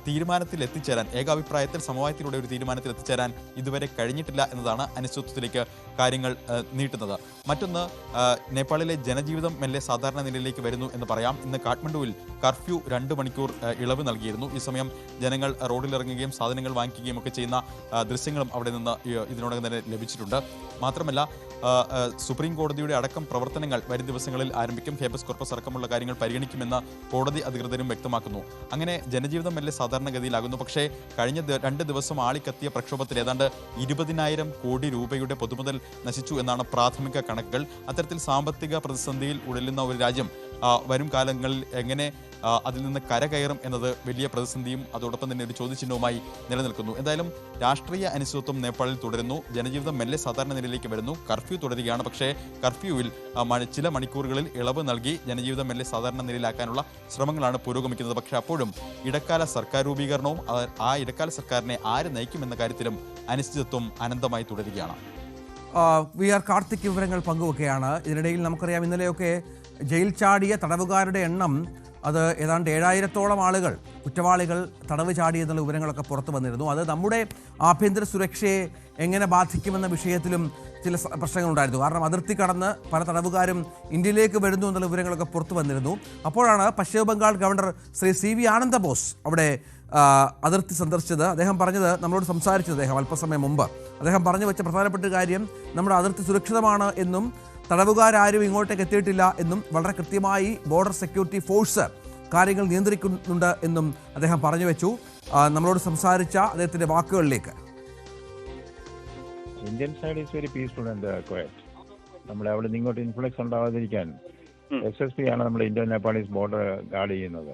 തീരുമാനത്തിൽ എത്തിച്ചേരാൻ, ഏകാഭിപ്രായത്തിൽ സമവായത്തിലൂടെ ഒരു തീരുമാനത്തിൽ എത്തിച്ചേരാൻ ഇതുവരെ കഴിഞ്ഞിട്ടില്ല എന്നതാണ് അനിശ്ചിതത്വത്തിലേക്ക് കാര്യങ്ങൾ നീട്ടുന്നത്. മറ്റൊന്ന്, നേപ്പാളിലെ ജനജീവിതം മെല്ലെ സാധാരണ നിലയിലേക്ക് വരുന്നു എന്ന് പറയാം. ഇന്ന് കാഠ്മണ്ഡുവിൽ കർഫ്യൂ 2 മണിക്കൂർ ഇളവ് നൽകിയിരുന്നു. ഈ സമയം ജനങ്ങൾ റോഡിലിറങ്ങുകയും സാധനങ്ങൾ വാങ്ങിക്കുകയും ഒക്കെ ചെയ്യുന്ന ദൃശ്യങ്ങളും അവിടെ നിന്ന് ഇതിനോടകം തന്നെ ലഭിച്ചിട്ടുണ്ട്. മാത്രമല്ല, സുപ്രീം കോടതിയുടെ അടക്കം പ്രവർത്തനങ്ങൾ വരും ദിവസങ്ങളിൽ ആരംഭിക്കും. ഹേബസ് കോർപ്പസ് അടക്കമുള്ള കാര്യങ്ങൾ പരിഗണിക്കുമെന്ന് കോടതി അധികൃതരും വ്യക്തമാക്കുന്നു. അങ്ങനെ ജനജീവിതം മെല്ലെ സാധാരണഗതിയിലാകുന്നു. പക്ഷേ കഴിഞ്ഞ 2 ദിവസം ആളിക്കത്തിയ പ്രക്ഷോഭത്തിൽ ഏതാണ്ട് 20,000 കോടി രൂപയുടെ പൊതുമുതൽ നശിച്ചു എന്നാണ് പ്രാഥമിക കണക്കുകൾ. അത്തരത്തിൽ സാമ്പത്തിക പ്രതിസന്ധിയിൽ ഉഴലുന്ന ഒരു രാജ്യം വരും കാലങ്ങളിൽ എങ്ങനെ അതിൽ നിന്ന് കരകയറും എന്നത് വലിയ പ്രതിസന്ധിയും അതോടൊപ്പം തന്നെ ഒരു ചോദ്യചിഹ്നവുമായി നിലനിൽക്കുന്നു. എന്തായാലും രാഷ്ട്രീയ അനിശ്ചിതത്വം നേപ്പാളിൽ തുടരുന്നു. ജനജീവിതം മെല്ലെ സാധാരണ നിലയിലേക്ക് വരുന്നു. കർഫ്യൂ തുടരുകയാണ്. പക്ഷേ കർഫ്യൂവിൽ ചില മണിക്കൂറുകളിൽ ഇളവ് നൽകി ജനജീവിതം മെല്ലെ സാധാരണ നിലയിലാക്കാനുള്ള ശ്രമങ്ങളാണ് പുരോഗമിക്കുന്നത്. പക്ഷേ അപ്പോഴും ഇടക്കാല സർക്കാർ രൂപീകരണവും ആ ഇടക്കാല സർക്കാരിനെ ആര് നയിക്കുമെന്ന കാര്യത്തിലും അനിശ്ചിതത്വം അനന്തമായി തുടരുകയാണ്. വി ആർ കാർത്തിക് വിവരങ്ങൾ പങ്കുവെക്കുകയാണ്. ഇതിനിടയിൽ നമുക്കറിയാം, ഇന്നലെയൊക്കെ ജയിൽ ചാടിയ തടവുകാരുടെ എണ്ണം അത് ഏതാണ്ട് 7,000-ഓളം ആളുകൾ, കുറ്റവാളികൾ തടവ് ചാടിയെന്നുള്ള വിവരങ്ങളൊക്കെ പുറത്തു വന്നിരുന്നു. അത് നമ്മുടെ ആഭ്യന്തര സുരക്ഷയെ എങ്ങനെ ബാധിക്കുമെന്ന വിഷയത്തിലും ചില പ്രശ്നങ്ങളുണ്ടായിരുന്നു. കാരണം അതിർത്തി കടന്ന് പല തടവുകാരും ഇന്ത്യയിലേക്ക് വരുന്നു എന്നുള്ള വിവരങ്ങളൊക്കെ പുറത്തു വന്നിരുന്നു. അപ്പോഴാണ് പശ്ചിമ ബംഗാൾ ഗവർണർ ശ്രീ CV ആനന്ദ ബോസ് അവിടെ അതിർത്തി സന്ദർശിച്ചത്. അദ്ദേഹം പറഞ്ഞത്, നമ്മളോട് സംസാരിച്ചത് അദ്ദേഹം അല്പസമയം മുമ്പ്, അദ്ദേഹം പറഞ്ഞു വെച്ച പ്രധാനപ്പെട്ട കാര്യം നമ്മുടെ അതിർത്തി സുരക്ഷിതമാണ് എന്നും തടവുകാരും ഇങ്ങോട്ടേക്ക് എത്തിയിട്ടില്ല എന്നും വളരെ കൃത്യമായി ബോർഡർ സെക്യൂരിറ്റി ഫോഴ്സ് കാര്യങ്ങൾ നിയന്ത്രിക്കുന്നുണ്ട് എന്നും അദ്ദേഹം പറഞ്ഞു വെച്ചു. നമ്മളോട് സംസാരിച്ച അദ്ദേഹത്തിൻ്റെ വാക്കുകളിലേക്ക്. Indian side is very peaceful and quiet. നമ്മളെ അവിടെ നിന്ന് ഇങ്ങോട്ട് ഇൻഫ്ലുക്സ് ഉണ്ടാവാതിരിക്കാൻ SSP ആണ് നമ്മുടെ ഇന്ത്യൻ നേപ്പാളീസ് ബോർഡർ ഗാർഡ് ചെയ്യുന്നത്.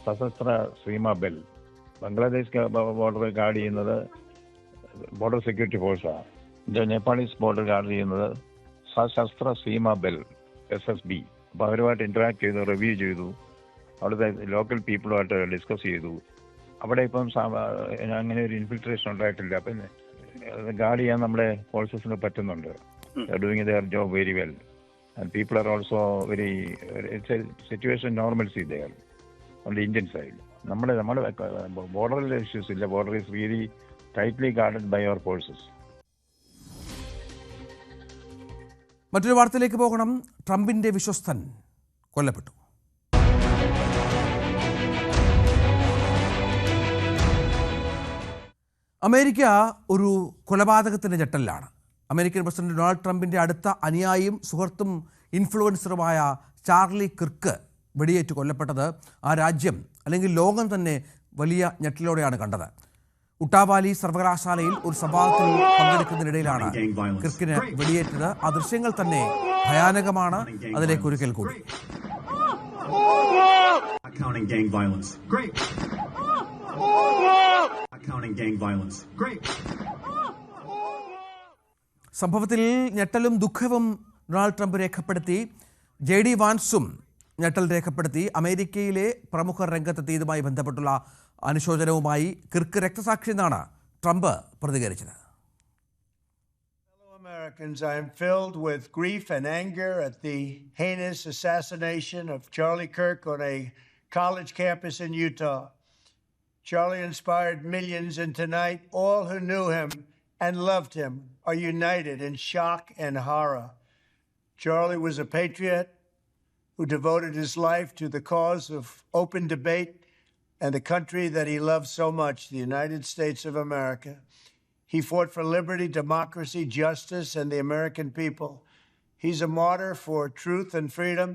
സശസ്ത്ര സീമ ബെൽ. ബംഗ്ലാദേശ് ബോർഡർ ഗാർഡ് ചെയ്യുന്നത് ബോർഡർ സെക്യൂരിറ്റി ഫോഴ്സാണ്. ഇന്ത്യൻ നേപ്പാളീസ് ബോർഡർ ഗാർഡ് ചെയ്യുന്നത് സശസ്ത്ര സീമ ബെൽ, SSB. അപ്പോൾ അവരുമായിട്ട് ഇന്ററാക്ട് ചെയ്തു, റിവ്യൂ ചെയ്തു, അവിടുത്തെ ലോക്കൽ പീപ്പിളുമായിട്ട് ഡിസ്കസ് ചെയ്തു. അവിടെ ഇപ്പം അങ്ങനെ ഒരു ഇൻഫിൽട്രേഷൻ ഉണ്ടായിട്ടില്ല. അപ്പം ഗാർഡ് ചെയ്യാൻ നമ്മുടെ ഫോഴ്സസിന് പറ്റുന്നുണ്ട്. Doing their job very well and people are also very situation normalcy there on the Indian side. നമ്മുടെ ബോർഡറിൽ ഇഷ്യൂസ് ഇല്ല. Border is really tightly guarded by our forces. മറ്റൊരു വാർത്തയിലേക്ക് പോകണം. ട്രംപിൻ്റെ വിശ്വസ്തൻ കൊല്ലപ്പെട്ടു. അമേരിക്ക ഒരു കൊലപാതകത്തിൻ്റെ ഞെട്ടലിലാണ്. അമേരിക്കൻ പ്രസിഡന്റ് ഡൊണാൾഡ് ട്രംപിൻ്റെ അടുത്ത അനുയായിയും സുഹൃത്തും ഇൻഫ്ലുവൻസറുമായ ചാർലി കിർക്ക് വെടിയേറ്റ് കൊല്ലപ്പെട്ടത് ആ രാജ്യം അല്ലെങ്കിൽ ലോകം തന്നെ വലിയ ഞെട്ടലോടെയാണ് കണ്ടത്. ഉട്ടാവാലി സർവകലാശാലയിൽ ഒരു സഭാത്തിൽ പങ്കെടുക്കുന്നതിനിടയിലാണ് കിർക്കിന് വെടിയേറ്റത്. ആ ദൃശ്യങ്ങൾ തന്നെ ഭയാനകമാണ്. അതിലേക്ക് ഒരിക്കൽ കൂടി. Counting gang violence. Great. Counting gang violence. Great. സംഭവത്തിൽ ഞെട്ടലും ദുഃഖവും ഡൊണാൾഡ് ട്രംപ് രേഖപ്പെടുത്തി. JD വാൻസും ഞെട്ടൽ രേഖപ്പെടുത്തി. അമേരിക്കയിലെ പ്രമുഖർ രംഗത്തെത്തിയതുമായി ബന്ധപ്പെട്ടുള്ള അനുശോചനവുമായി കിർക്ക് രക്തസാക്ഷി എന്നാണ് ട്രംപ് പ്രതികരിച്ചത്. Americans, I am filled with grief and anger at the heinous assassination of Charlie Kirk on a college campus in Utah. Charlie inspired millions, and tonight all who knew him and loved him are united in shock and horror. Charlie was a patriot who devoted his life to the cause of open debate and the country that he loved so much, the United States of America. He fought for liberty, democracy, justice, and the American people. He's a martyr for truth and freedom,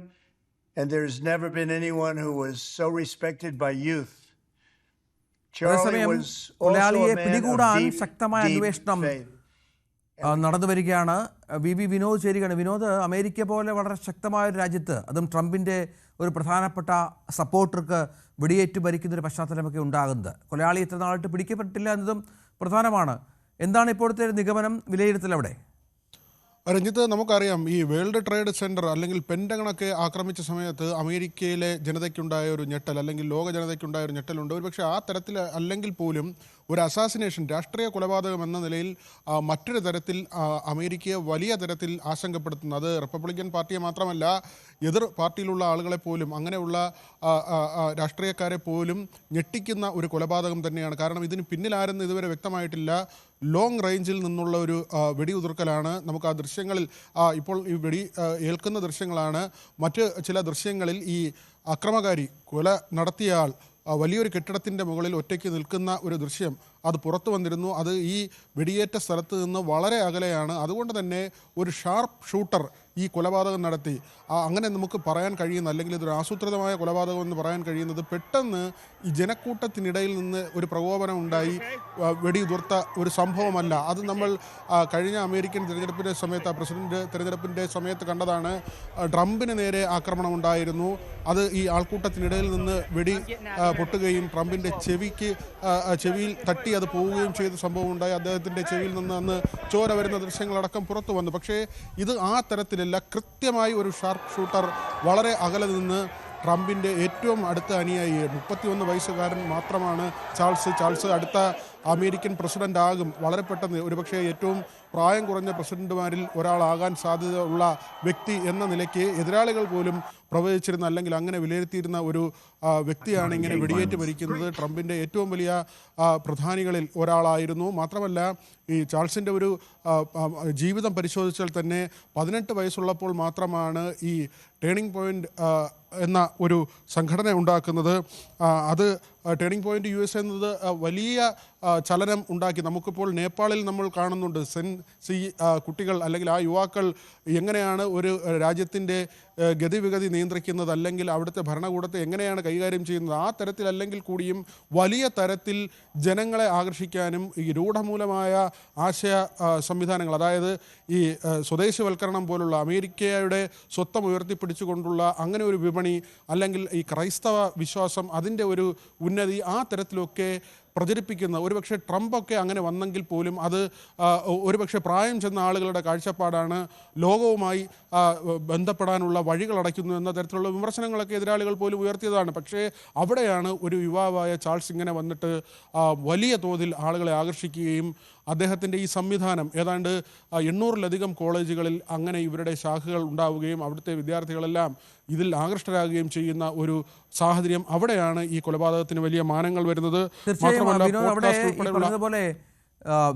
and there's never been anyone who was so respected by youth. Charlie was also a man of deep faith. നടന്നു വരികയാണ്. VB Vinod ചേരുകയാണ്. Vinod, America പോലെ വളരെ ശക്തമായ ഒരു രാജ്യത്ത്, അതും ട്രംപിൻ്റെ ഒരു പ്രധാനപ്പെട്ട സപ്പോർട്ടർക്ക് വെടിയേറ്റ് ഭരിക്കുന്നൊരു പശ്ചാത്തലമൊക്കെ ഉണ്ടാകുന്നത്, കൊലയാളി ഇത്ര നാളായിട്ട് പിടിക്കപ്പെട്ടില്ല എന്നതും പ്രധാനമാണ്. എന്താണ് ഇപ്പോഴത്തെ നിഗമനം, വിലയിരുത്തൽ അവിടെ? രഞ്ജിത്ത്, നമുക്കറിയാം ഈ വേൾഡ് ട്രേഡ് സെൻറ്റർ അല്ലെങ്കിൽ പെൻറ്റഗണൊക്കെ ആക്രമിച്ച സമയത്ത് അമേരിക്കയിലെ ജനതയ്ക്കുണ്ടായ ഒരു ഞെട്ടൽ അല്ലെങ്കിൽ ലോക ജനതയ്ക്കുണ്ടായ ഒരു ഞെട്ടലുണ്ട്. ഒരുപക്ഷെ ആ തരത്തിൽ അല്ലെങ്കിൽ പോലും ഒരു അസാസിനേഷൻ, രാഷ്ട്രീയ കൊലപാതകം എന്ന നിലയിൽ മറ്റൊരു തരത്തിൽ അമേരിക്കയെ വലിയ തരത്തിൽ ആശങ്കപ്പെടുത്തുന്നു. അത് റിപ്പബ്ലിക്കൻ പാർട്ടിയെ മാത്രമല്ല, എതിർ പാർട്ടിയിലുള്ള ആളുകളെ പോലും, അങ്ങനെയുള്ള രാഷ്ട്രീയക്കാരെ പോലും ഞെട്ടിക്കുന്ന ഒരു കൊലപാതകം തന്നെയാണ്. കാരണം ഇതിന് പിന്നിലാരെന്ന് ഇതുവരെ വ്യക്തമായിട്ടില്ല. ലോങ് റേഞ്ചിൽ നിന്നുള്ള ഒരു വെടിയുതിർക്കലാണ്. നമുക്ക് ആ ദൃശ്യങ്ങളിൽ ഇപ്പോൾ ഈ വെടി ഏൽക്കുന്ന ദൃശ്യങ്ങളാണ്. മറ്റ് ചില ദൃശ്യങ്ങളിൽ ഈ അക്രമകാരി, കൊല നടത്തിയ ആൾ വലിയൊരു കെട്ടിടത്തിൻ്റെ മുകളിൽ ഒറ്റയ്ക്ക് നിൽക്കുന്ന ഒരു ദൃശ്യം അത് പുറത്തു വന്നിരുന്നു. അത് ഈ വെടിയേറ്റ സ്ഥലത്ത് നിന്ന് വളരെ അകലെയാണ്. അതുകൊണ്ട് തന്നെ ഒരു ഷാർപ്പ് ഷൂട്ടർ ഈ കൊലപാതകം നടത്തി. അങ്ങനെ നമുക്ക് പറയാൻ കഴിയുന്ന, അല്ലെങ്കിൽ ഇതൊരു ആസൂത്രിതമായ കൊലപാതകം എന്ന് പറയാൻ കഴിയുന്നത്, പെട്ടെന്ന് ഈ ജനക്കൂട്ടത്തിനിടയിൽ നിന്ന് ഒരു പ്രകോപനം ഉണ്ടായി വെടിയുതിർത്ത ഒരു സംഭവമല്ല. അത് നമ്മൾ കഴിഞ്ഞ അമേരിക്കൻ തിരഞ്ഞെടുപ്പിൻ്റെ സമയത്ത്, പ്രസിഡന്റ് തിരഞ്ഞെടുപ്പിൻ്റെ സമയത്ത് കണ്ടതാണ്. ട്രംപിന് നേരെ ആക്രമണം ഉണ്ടായിരുന്നു. അത് ഈ ആൾക്കൂട്ടത്തിനിടയിൽ നിന്ന് വെടി പൊട്ടുകയും ട്രംപിൻ്റെ ചെവിയിൽ തട്ടി അത് പോവുകയും ചെയ്ത സംഭവം ഉണ്ടായി. അദ്ദേഹത്തിൻ്റെ ചെവിയിൽ നിന്ന് അന്ന് ചോര വരുന്ന ദൃശ്യങ്ങളടക്കം പുറത്തു വന്നു. പക്ഷേ ഇത് ആ തരത്തിലല്ല. കൃത്യമായി ഒരു ഷാർപ്പ് ഷൂട്ടർ വളരെ അകലെ നിന്ന് ട്രംപിൻ്റെ ഏറ്റവും അടുത്ത അനുയായി, 31 വയസ്സുകാരൻ മാത്രമാണ് ചാൾസ്. അടുത്ത അമേരിക്കൻ പ്രസിഡന്റ് ആകും വളരെ പെട്ടെന്ന്. ഒരുപക്ഷെ ഏറ്റവും പ്രായം കുറഞ്ഞ പ്രസിഡന്റുമാരിൽ ഒരാളാകാൻ സാധ്യത ഉള്ള വ്യക്തി എന്ന നിലയ്ക്ക് എതിരാളികൾ പോലും പ്രവചിച്ചിരുന്ന, അല്ലെങ്കിൽ അങ്ങനെ വിലയിരുത്തിയിരുന്ന ഒരു വ്യക്തിയാണ് ഇങ്ങനെ വെടിയേറ്റ് മരിക്കുന്നത്. ട്രംപിൻ്റെ ഏറ്റവും വലിയ പ്രധാനികളിൽ ഒരാളായിരുന്നു. മാത്രമല്ല, ഈ ചാൾസിൻ്റെ ഒരു ജീവിതം പരിശോധിച്ചാൽ തന്നെ 18 വയസ്സുള്ളപ്പോൾ മാത്രമാണ് ഈ ടേണിംഗ് പോയിൻ്റ് എന്ന ഒരു സംഘടന ഉണ്ടാക്കുന്നത്. അത് ടേണിംഗ് പോയിൻ്റ് USA എന്നത് വലിയ ചലനം ഉണ്ടാക്കി. നമുക്കിപ്പോൾ നേപ്പാളിൽ നമ്മൾ കാണുന്നുണ്ട് കുട്ടികൾ, അല്ലെങ്കിൽ ആ യുവാക്കൾ എങ്ങനെയാണ് ഒരു രാജ്യത്തിൻ്റെ ഗതിവിഗതി നിയന്ത്രിക്കുന്നത്, അല്ലെങ്കിൽ അവിടുത്തെ ഭരണകൂടത്തെ എങ്ങനെയാണ് കൈകാര്യം ചെയ്യുന്നത്. ആ തരത്തിൽ അല്ലെങ്കിൽ കൂടിയും വലിയ തരത്തിൽ ജനങ്ങളെ ആകർഷിക്കാനും ഈ രൂഢമൂലമായ ആശയ സംവിധാനങ്ങൾ, അതായത് ഈ സ്വദേശിവൽക്കരണം പോലുള്ള അമേരിക്കയുടെ സ്വത്വം ഉയർത്തിപ്പിടിച്ചുകൊണ്ടുള്ള അങ്ങനെ ഒരു വിപണി, അല്ലെങ്കിൽ ഈ ക്രൈസ്തവ വിശ്വാസം, അതിൻ്റെ ഒരു ഉന്നതി, ആ തരത്തിലൊക്കെ പ്രചരിപ്പിക്കുന്ന, ഒരുപക്ഷെ ട്രംപൊക്കെ അങ്ങനെ വന്നെങ്കിൽ പോലും അത് ഒരുപക്ഷെ പ്രായം ചെന്ന ആളുകളുടെ കാഴ്ചപ്പാടാണ്, ലോകവുമായി ബന്ധപ്പെടാനുള്ള വഴികൾ അടയ്ക്കുന്നു എന്ന തരത്തിലുള്ള വിമർശനങ്ങളൊക്കെ എതിരാളികൾ പോലും ഉയർത്തിയതാണ്. പക്ഷേ അവിടെയാണ് ഒരു യുവാവായ ചാൾസ് ഇങ്ങനെ വന്നിട്ട് വലിയ തോതിൽ ആളുകളെ ആകർഷിക്കുകയും അദ്ദേഹത്തിൻ്റെ ഈ സംവിധാനം ഏതാണ്ട് 800-ലധികം കോളേജുകളിൽ അങ്ങനെ ഇവരുടെ ശാഖകൾ ഉണ്ടാവുകയും അവിടുത്തെ വിദ്യാർത്ഥികളെല്ലാം ഇതിൽ ആകൃഷ്ടരാകുകയും ചെയ്യുന്ന ഒരു സാഹചര്യം, അവിടെയാണ് ഈ കൊലപാതകത്തിന് വലിയ മാനങ്ങൾ വരുന്നത്. പറഞ്ഞതുപോലെ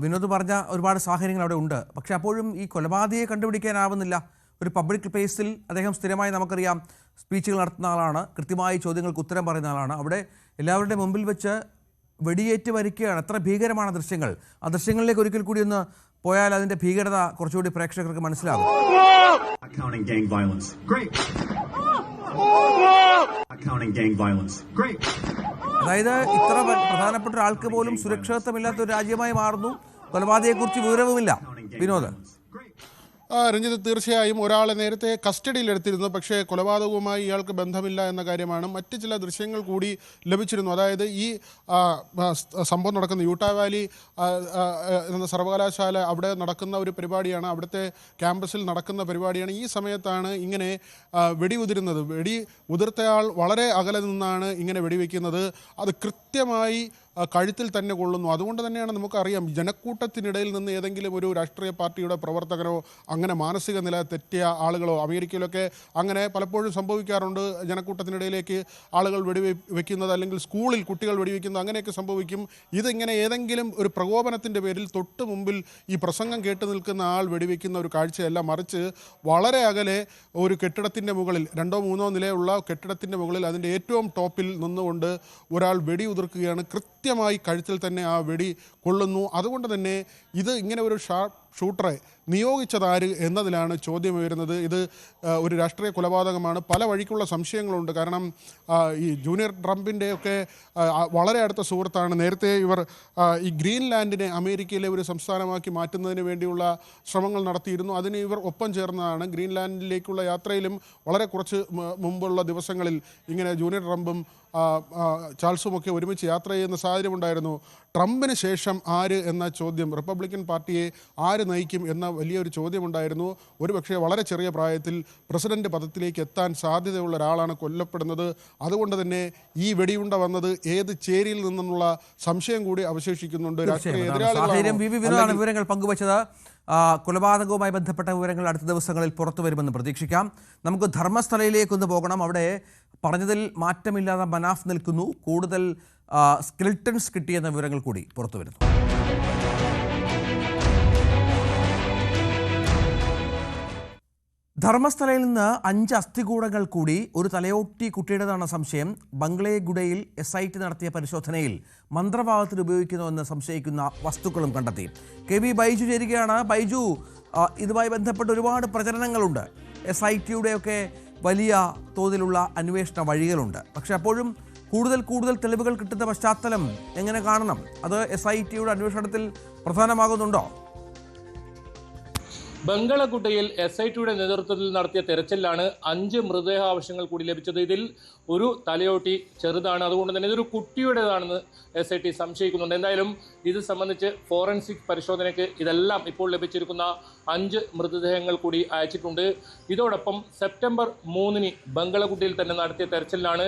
വിനോദ് പറഞ്ഞ ഒരുപാട് സാഹചര്യങ്ങൾ അവിടെ ഉണ്ട്. പക്ഷെ അപ്പോഴും ഈ കൊലപാതകയെ കണ്ടുപിടിക്കാനാവുന്നില്ല. ഒരു പബ്ലിക് പ്ലേസിൽ അദ്ദേഹം സ്ഥിരമായി, നമുക്കറിയാം, സ്പീച്ചുകൾ നടത്തുന്ന ആളാണ്, കൃത്യമായി ചോദ്യങ്ങൾക്ക് ഉത്തരം പറയുന്ന ആളാണ്. അവിടെ എല്ലാവരുടെ മുമ്പിൽ വെച്ച് വെടിയേറ്റ് മരിക്കുകയാണ്. എത്ര ഭീകരമാണ് ദൃശ്യങ്ങൾ. ആ ദൃശ്യങ്ങളിലേക്ക് ഒരിക്കൽ കൂടി ഒന്ന് പോയാൽ അതിന്റെ ഭീകരത കുറച്ചുകൂടി പ്രേക്ഷകർക്ക് മനസ്സിലാകും. Not counting gang violence. Great. Not counting gang violence. Great. അതായത് ഇത്ര പ്രധാനപ്പെട്ട ഒരാൾക്ക് പോലും സുരക്ഷിതത്വമില്ലാത്ത ഒരു രാജ്യമായി മാറുന്നു. കൊലപാതകയെക്കുറിച്ച് വിവരവുമില്ല. വിനോദ്. രഞ്ജിത്ത്, തീർച്ചയായും ഒരാളെ നേരത്തെ കസ്റ്റഡിയിലെടുത്തിരുന്നു. പക്ഷേ കൊലപാതകവുമായി ഇയാൾക്ക് ബന്ധമില്ല എന്ന കാര്യമാണ്. മറ്റ് ചില ദൃശ്യങ്ങൾ കൂടി ലഭിച്ചിരുന്നു. അതായത് ഈ സംഭവം നടക്കുന്ന യൂട്ടാ വാലി എന്ന സർവകലാശാല, അവിടെ നടക്കുന്ന ഒരു പരിപാടിയാണ്, അവിടുത്തെ ക്യാമ്പസിൽ നടക്കുന്ന പരിപാടിയാണ്. ഈ സമയത്താണ് ഇങ്ങനെ വെടി ഉതിരുന്നത്. വെടി ഉതിർത്തയാൾ വളരെ അകലെ നിന്നാണ് ഇങ്ങനെ വെടിവെക്കുന്നത്. അത് കൃത്യമായി കഴുത്തിൽ തന്നെ കൊള്ളുന്നു. അതുകൊണ്ട് തന്നെയാണ് നമുക്കറിയാം, ജനക്കൂട്ടത്തിനിടയിൽ നിന്ന് ഏതെങ്കിലും ഒരു രാഷ്ട്രീയ പാർട്ടിയുടെ പ്രവർത്തകനോ അങ്ങനെ മാനസിക നില തെറ്റിയ ആളുകളോ, അമേരിക്കയിലൊക്കെ അങ്ങനെ പലപ്പോഴും സംഭവിക്കാറുണ്ട്, ജനക്കൂട്ടത്തിനിടയിലേക്ക് ആളുകൾ വെടിവെക്കുന്നത്, അല്ലെങ്കിൽ സ്കൂളിൽ കുട്ടികൾ വെടിവെക്കുന്നത്, അങ്ങനെയൊക്കെ സംഭവിക്കും. ഇതിങ്ങനെ ഏതെങ്കിലും ഒരു പ്രകോപനത്തിൻ്റെ പേരിൽ തൊട്ട് മുമ്പിൽ ഈ പ്രസംഗം കേട്ട് നിൽക്കുന്ന ആൾ വെടിവെക്കുന്ന ഒരു കാഴ്ചയല്ല, മറിച്ച് വളരെ അകലെ ഒരു കെട്ടിടത്തിൻ്റെ മുകളിൽ, 2ഓ 3ഓ നിലയുള്ള കെട്ടിടത്തിൻ്റെ മുകളിൽ അതിൻ്റെ ഏറ്റവും ടോപ്പിൽ നിന്നുകൊണ്ട് ഒരാൾ വെടി ഉതിർക്കുകയാണ്. കൃത്യമായി കഴുത്തിൽ തന്നെ ആ വെടി കൊള്ളുന്നു. അതുകൊണ്ട് തന്നെ ഇത് ഇങ്ങനെ ഒരു ഷൂട്ടറെ നിയോഗിച്ചതാര് എന്നതിലാണ് ചോദ്യം ഉയരുന്നത്. ഇത് ഒരു രാഷ്ട്രീയ കൊലപാതകമാണ്. പല വഴിക്കുള്ള സംശയങ്ങളുണ്ട്. കാരണം ഈ ജൂനിയർ ട്രംപിൻ്റെയൊക്കെ വളരെ അടുത്ത സുഹൃത്താണ്. നേരത്തെ ഇവർ ഈ ഗ്രീൻലാൻഡിനെ അമേരിക്കയിലെ ഒരു സംസ്ഥാനമാക്കി മാറ്റുന്നതിന് വേണ്ടിയുള്ള ശ്രമങ്ങൾ നടത്തിയിരുന്നു. അതിന് ഇവർ ഒപ്പം ചേർന്നതാണ്. ഗ്രീൻലാൻഡിലേക്കുള്ള യാത്രയിലും വളരെ കുറച്ച് മുമ്പുള്ള ദിവസങ്ങളിൽ ഇങ്ങനെ ജൂനിയർ ട്രംപും ചാൾസുമൊക്കെ ഒരുമിച്ച് യാത്ര ചെയ്യുന്ന സാഹചര്യമുണ്ടായിരുന്നു. ട്രംപിന് ശേഷം ആര് എന്ന ചോദ്യം, റിപ്പബ്ലിക്കൻ പാർട്ടിയെ ആര് നയിക്കും എന്ന വലിയൊരു ചോദ്യമുണ്ടായിരുന്നു. ഒരുപക്ഷെ വളരെ ചെറിയ പ്രായത്തിൽ പ്രസിഡന്റ് പദത്തിലേക്ക് എത്താൻ സാധ്യതയുള്ള ഒരാളാണ് കൊല്ലപ്പെടുന്നത്. അതുകൊണ്ട് തന്നെ ഈ വെടിയുണ്ട വന്നത് ഏത് ചേരിയിൽ നിന്നുള്ള സംശയം കൂടി അവശേഷിക്കുന്നുണ്ട്. രാഷ്ട്രീയ എതിരാളികളാണ് വിവരങ്ങൾ പങ്കുവച്ചത്. കൊലപാതകവുമായി ബന്ധപ്പെട്ട വിവരങ്ങൾ അടുത്ത ദിവസങ്ങളിൽ പുറത്തു വരുമെന്ന് പ്രതീക്ഷിക്കാം. നമുക്ക് ധർമ്മസ്ഥലയിലേക്കൊന്ന് പോകണം. അവിടെ പറഞ്ഞതിൽ മാറ്റമില്ലാതെ മനാഫ് നിൽക്കുന്നു. കൂടുതൽ സ്കെൽട്ടൺസ് കിട്ടിയെന്ന വിവരങ്ങൾ കൂടി പുറത്തു വരുന്നു. ധർമ്മസ്ഥലയിൽ നിന്ന് 5 അസ്ഥികൂടങ്ങൾ കൂടി ഒരു തലയോട്ടി കുട്ടിയുടേതാണ് സംശയം. ബംഗ്ലേഗുഡയിൽ SIT നടത്തിയ പരിശോധനയിൽ മന്ത്രവാദത്തിന് ഉപയോഗിക്കുന്നുവെന്ന് സംശയിക്കുന്ന വസ്തുക്കളും കണ്ടെത്തി. KB ബൈജു ചേരുകയാണ്. ബൈജു, ഇതുമായി ബന്ധപ്പെട്ട് ഒരുപാട് പ്രചരണങ്ങളുണ്ട്. SITയുടെയൊക്കെ വലിയ തോതിലുള്ള അന്വേഷണ വഴികളുണ്ട്. പക്ഷെ അപ്പോഴും കൂടുതൽ തെളിവുകൾ കിട്ടുന്ന പശ്ചാത്തലം എങ്ങനെ കാണണം? അത് SITയുടെ അന്വേഷണത്തിൽ പ്രധാനമാകുന്നുണ്ടോ? ബംഗളഗുഡയിൽ SITയുടെ നേതൃത്വത്തിൽ നടത്തിയ തെരച്ചിലാണ് 5 മൃതദേഹാവശങ്ങൾ കൂടി ലഭിച്ചത്. ഇതിൽ ഒരു തലയോട്ടി ചെറുതാണ്, അതുകൊണ്ട് തന്നെ ഇതൊരു കുട്ടിയുടേതാണെന്ന് SIT സംശയിക്കുന്നുണ്ട്. എന്തായാലും ഇത് സംബന്ധിച്ച് ഫോറൻസിക് പരിശോധനയ്ക്ക് ഇതെല്ലാം ഇപ്പോൾ ലഭിച്ചിരിക്കുന്ന 5 മൃതദേഹങ്ങൾ കൂടി അയച്ചിട്ടുണ്ട്. ഇതോടൊപ്പം സെപ്റ്റംബർ 3 ബംഗളഗുഡയിൽ തന്നെ നടത്തിയ തെരച്ചിലാണ്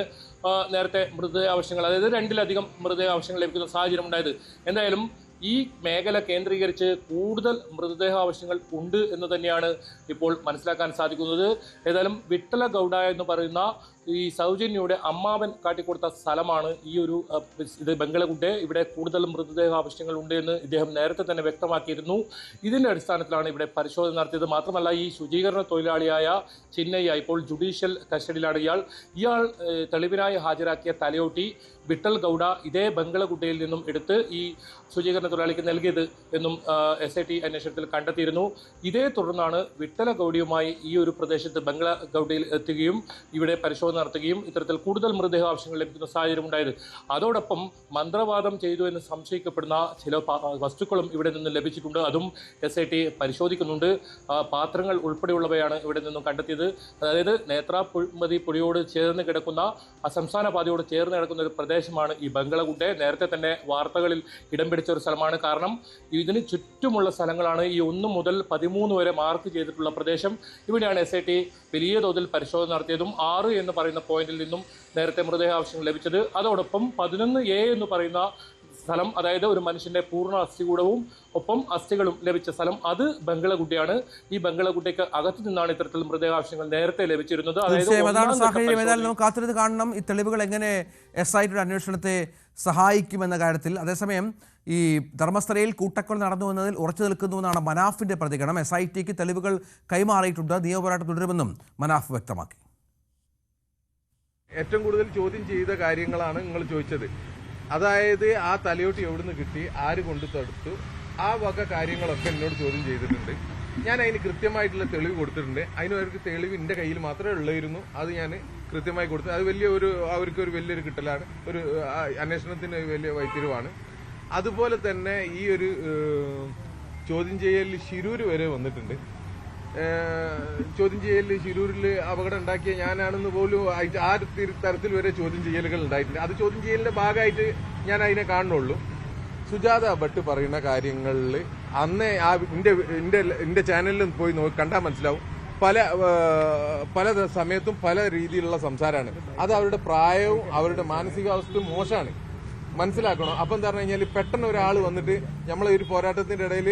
നേരത്തെ മൃതദേഹാവശങ്ങൾ, അതായത് 2-ലധികം മൃതദേഹാവശങ്ങൾ ലഭിക്കുന്ന സാഹചര്യം ഉണ്ടായത്. എന്തായാലും ഈ മേഖല കേന്ദ്രീകരിച്ച് കൂടുതൽ മൃതദേഹാവശങ്ങൾ ഉണ്ട് എന്ന് തന്നെയാണ് ഇപ്പോൾ മനസ്സിലാക്കാൻ സാധിക്കുന്നത്. ഏതായാലും വിട്ടല ഗൗഡ എന്ന് പറയുന്ന ഈ സൗജന്യയുടെ അമ്മാവൻ കാട്ടിക്കൊടുത്ത സ്ഥലമാണ് ഈ ഒരു ഇത് ബംഗളഗുഡെ. ഇവിടെ കൂടുതൽ മൃതദേഹാവശങ്ങൾ ഉണ്ട് എന്ന് ഇദ്ദേഹം നേരത്തെ തന്നെ വ്യക്തമാക്കിയിരുന്നു. ഇതിൻ്റെ അടിസ്ഥാനത്തിലാണ് ഇവിടെ പരിശോധന നടത്തിയത്. മാത്രമല്ല ഈ ശുചീകരണ തൊഴിലാളിയായ ചിന്നയ്യ ഇപ്പോൾ ജുഡീഷ്യൽ കസ്റ്റഡിയിലാണ്. ഇയാൾ തെളിവിനായി ഹാജരാക്കിയ തലയോട്ടി വിട്ടൽ ഗൗഡ ഇതേ ബംഗളഗുഡയിൽ നിന്നും എടുത്ത് ഈ ശുചീകരണ തൊഴിലാളിക്ക് നൽകിയത് എന്നും SIT അന്വേഷണത്തിൽ കണ്ടെത്തിയിരുന്നു. ഇതേ തുടർന്നാണ് വിട്ടല ഗൗഡിയുമായി ഈ ഒരു പ്രദേശത്ത് ബംഗളഗുഡയിൽ എത്തുകയും ഇവിടെ പരിശോധന നടത്തുകയും ഇത്തരത്തിൽ കൂടുതൽ മൃതദേഹാവശങ്ങൾ ലഭിക്കുന്ന സാഹചര്യം ഉണ്ടായത്. അതോടൊപ്പം മന്ത്രവാദം ചെയ്തു എന്ന് സംശയിക്കപ്പെടുന്ന ചില വസ്തുക്കളും ഇവിടെ നിന്ന് ലഭിച്ചിട്ടുണ്ട്. അതും SIT പരിശോധിക്കുന്നുണ്ട്. പാത്രങ്ങൾ ഉൾപ്പെടെയുള്ളവയാണ് ഇവിടെ നിന്നും കണ്ടെത്തിയത്. അതായത് നേത്രാപതി പുഴയോട് ചേർന്ന് കിടക്കുന്ന സംസ്ഥാന പാതയോട് ചേർന്ന് കിടക്കുന്ന ഒരു പ്രദേശമാണ് ഈ ബംഗളഗുഡെ. നേരത്തെ തന്നെ വാർത്തകളിൽ ഇടം പിടിച്ച ഒരു സ്ഥലമാണ്. കാരണം ഇതിന് ചുറ്റുമുള്ള സ്ഥലങ്ങളാണ് ഈ 1 മുതൽ 13 വരെ മാർക്ക് ചെയ്തിട്ടുള്ള പ്രദേശം. ഇവിടെയാണ് SIT വലിയ തോതിൽ പരിശോധന നടത്തിയതും 6 എന്ന് പറയുന്ന പോയിന്റിൽ നിന്നും നേരത്തെ മൃതദേഹാവശങ്ങൾ ലഭിച്ചത്. അതോടൊപ്പം 11A എന്ന് പറയുന്ന സ്ഥലം, അതായത് ഒരു മനുഷ്യന്റെ പൂർണ്ണ അസ്ഥികൂടവും ഒപ്പം അസ്ഥികളും ലഭിച്ച സ്ഥലം, അത് ബംഗളഗുഡയാണ്. ഈ ബംഗളഗുഡയ്ക്ക് അകത്തു നിന്നാണ് ഇത്തരത്തിൽ മൃതദേഹാവശങ്ങൾ നേരത്തെ ലഭിച്ചിരുന്നത്. അതാണ് സാഹചര്യം. ഏതായാലും നമുക്ക് കാത്തിരുന്ന് കാണണം ഈ തെളിവുകൾ എങ്ങനെ SITയുടെ അന്വേഷണത്തെ സഹായിക്കുമെന്ന കാര്യത്തിൽ. അതേസമയം ഈ ധർമ്മസ്ഥലയിൽ കൂട്ടക്കൊല നടന്നു എന്നതിൽ ഉറച്ചു നിൽക്കുന്നുവെന്നാണ് മനാഫിന്റെ പ്രതികരണം. SITക്ക് തെളിവുകൾ കൈമാറിയിട്ടുണ്ട്. നിയമപോരാട്ടം തുടരുമെന്നും മനാഫ് വ്യക്തമാക്കി. ഏറ്റവും കൂടുതൽ ചോദ്യം ചെയ്ത കാര്യങ്ങളാണ് നിങ്ങൾ ചോദിച്ചത്. അതായത് ആ തലയോട്ടി എവിടുന്ന് കിട്ടി, ആര് കൊണ്ടു തടുത്തു, ആ വക കാര്യങ്ങളൊക്കെ എന്നോട് ചോദ്യം ചെയ്തിട്ടുണ്ട്. ഞാൻ അതിന് കൃത്യമായിട്ടുള്ള തെളിവ് കൊടുത്തിട്ടുണ്ട്. അതിനവർക്ക് തെളിവ് എൻ്റെ കയ്യിൽ മാത്രമേ ഉള്ളായിരുന്നു. അത് ഞാൻ കൃത്യമായി കൊടുത്തു. അത് അവർക്കൊരു വലിയൊരു കിട്ടലാണ്, ഒരു അന്വേഷണത്തിന് വലിയ വൈത്തിരിവാണ്. അതുപോലെ തന്നെ ഈ ഒരു ചോദ്യം ചെയ്യലിൽ ശിരൂര് വരെ വന്നിട്ടുണ്ട്. ചോദ്യം ചെയ്യലിൽ ശിരൂരിൽ അപകടം ഉണ്ടാക്കിയ ഞാനാണെന്ന് പോലും ആ തരത്തിൽ വരെ ചോദ്യം ചെയ്യലുകൾ ഉണ്ടായിട്ടുണ്ട്. അത് ചോദ്യം ചെയ്യലിന്റെ ഭാഗമായിട്ട് ഞാൻ അതിനെ കാണുന്നുള്ളൂ. സുജാത ഭട്ട് പറയുന്ന കാര്യങ്ങളിൽ അന്നേ എന്റെ ചാനലിൽ പോയി കണ്ടാൽ മനസ്സിലാവും. പല സമയത്തും പല രീതിയിലുള്ള സംസാരമാണ്. അത് അവരുടെ പ്രായവും അവരുടെ മാനസികാവസ്ഥയും മോശമാണ്, മനസ്സിലാക്കണം. അപ്പം എന്താ പറഞ്ഞു കഴിഞ്ഞാൽ പെട്ടെന്ന് ഒരാൾ വന്നിട്ട് നമ്മളെ ഒരു പോരാട്ടത്തിന്റെ ഇടയിൽ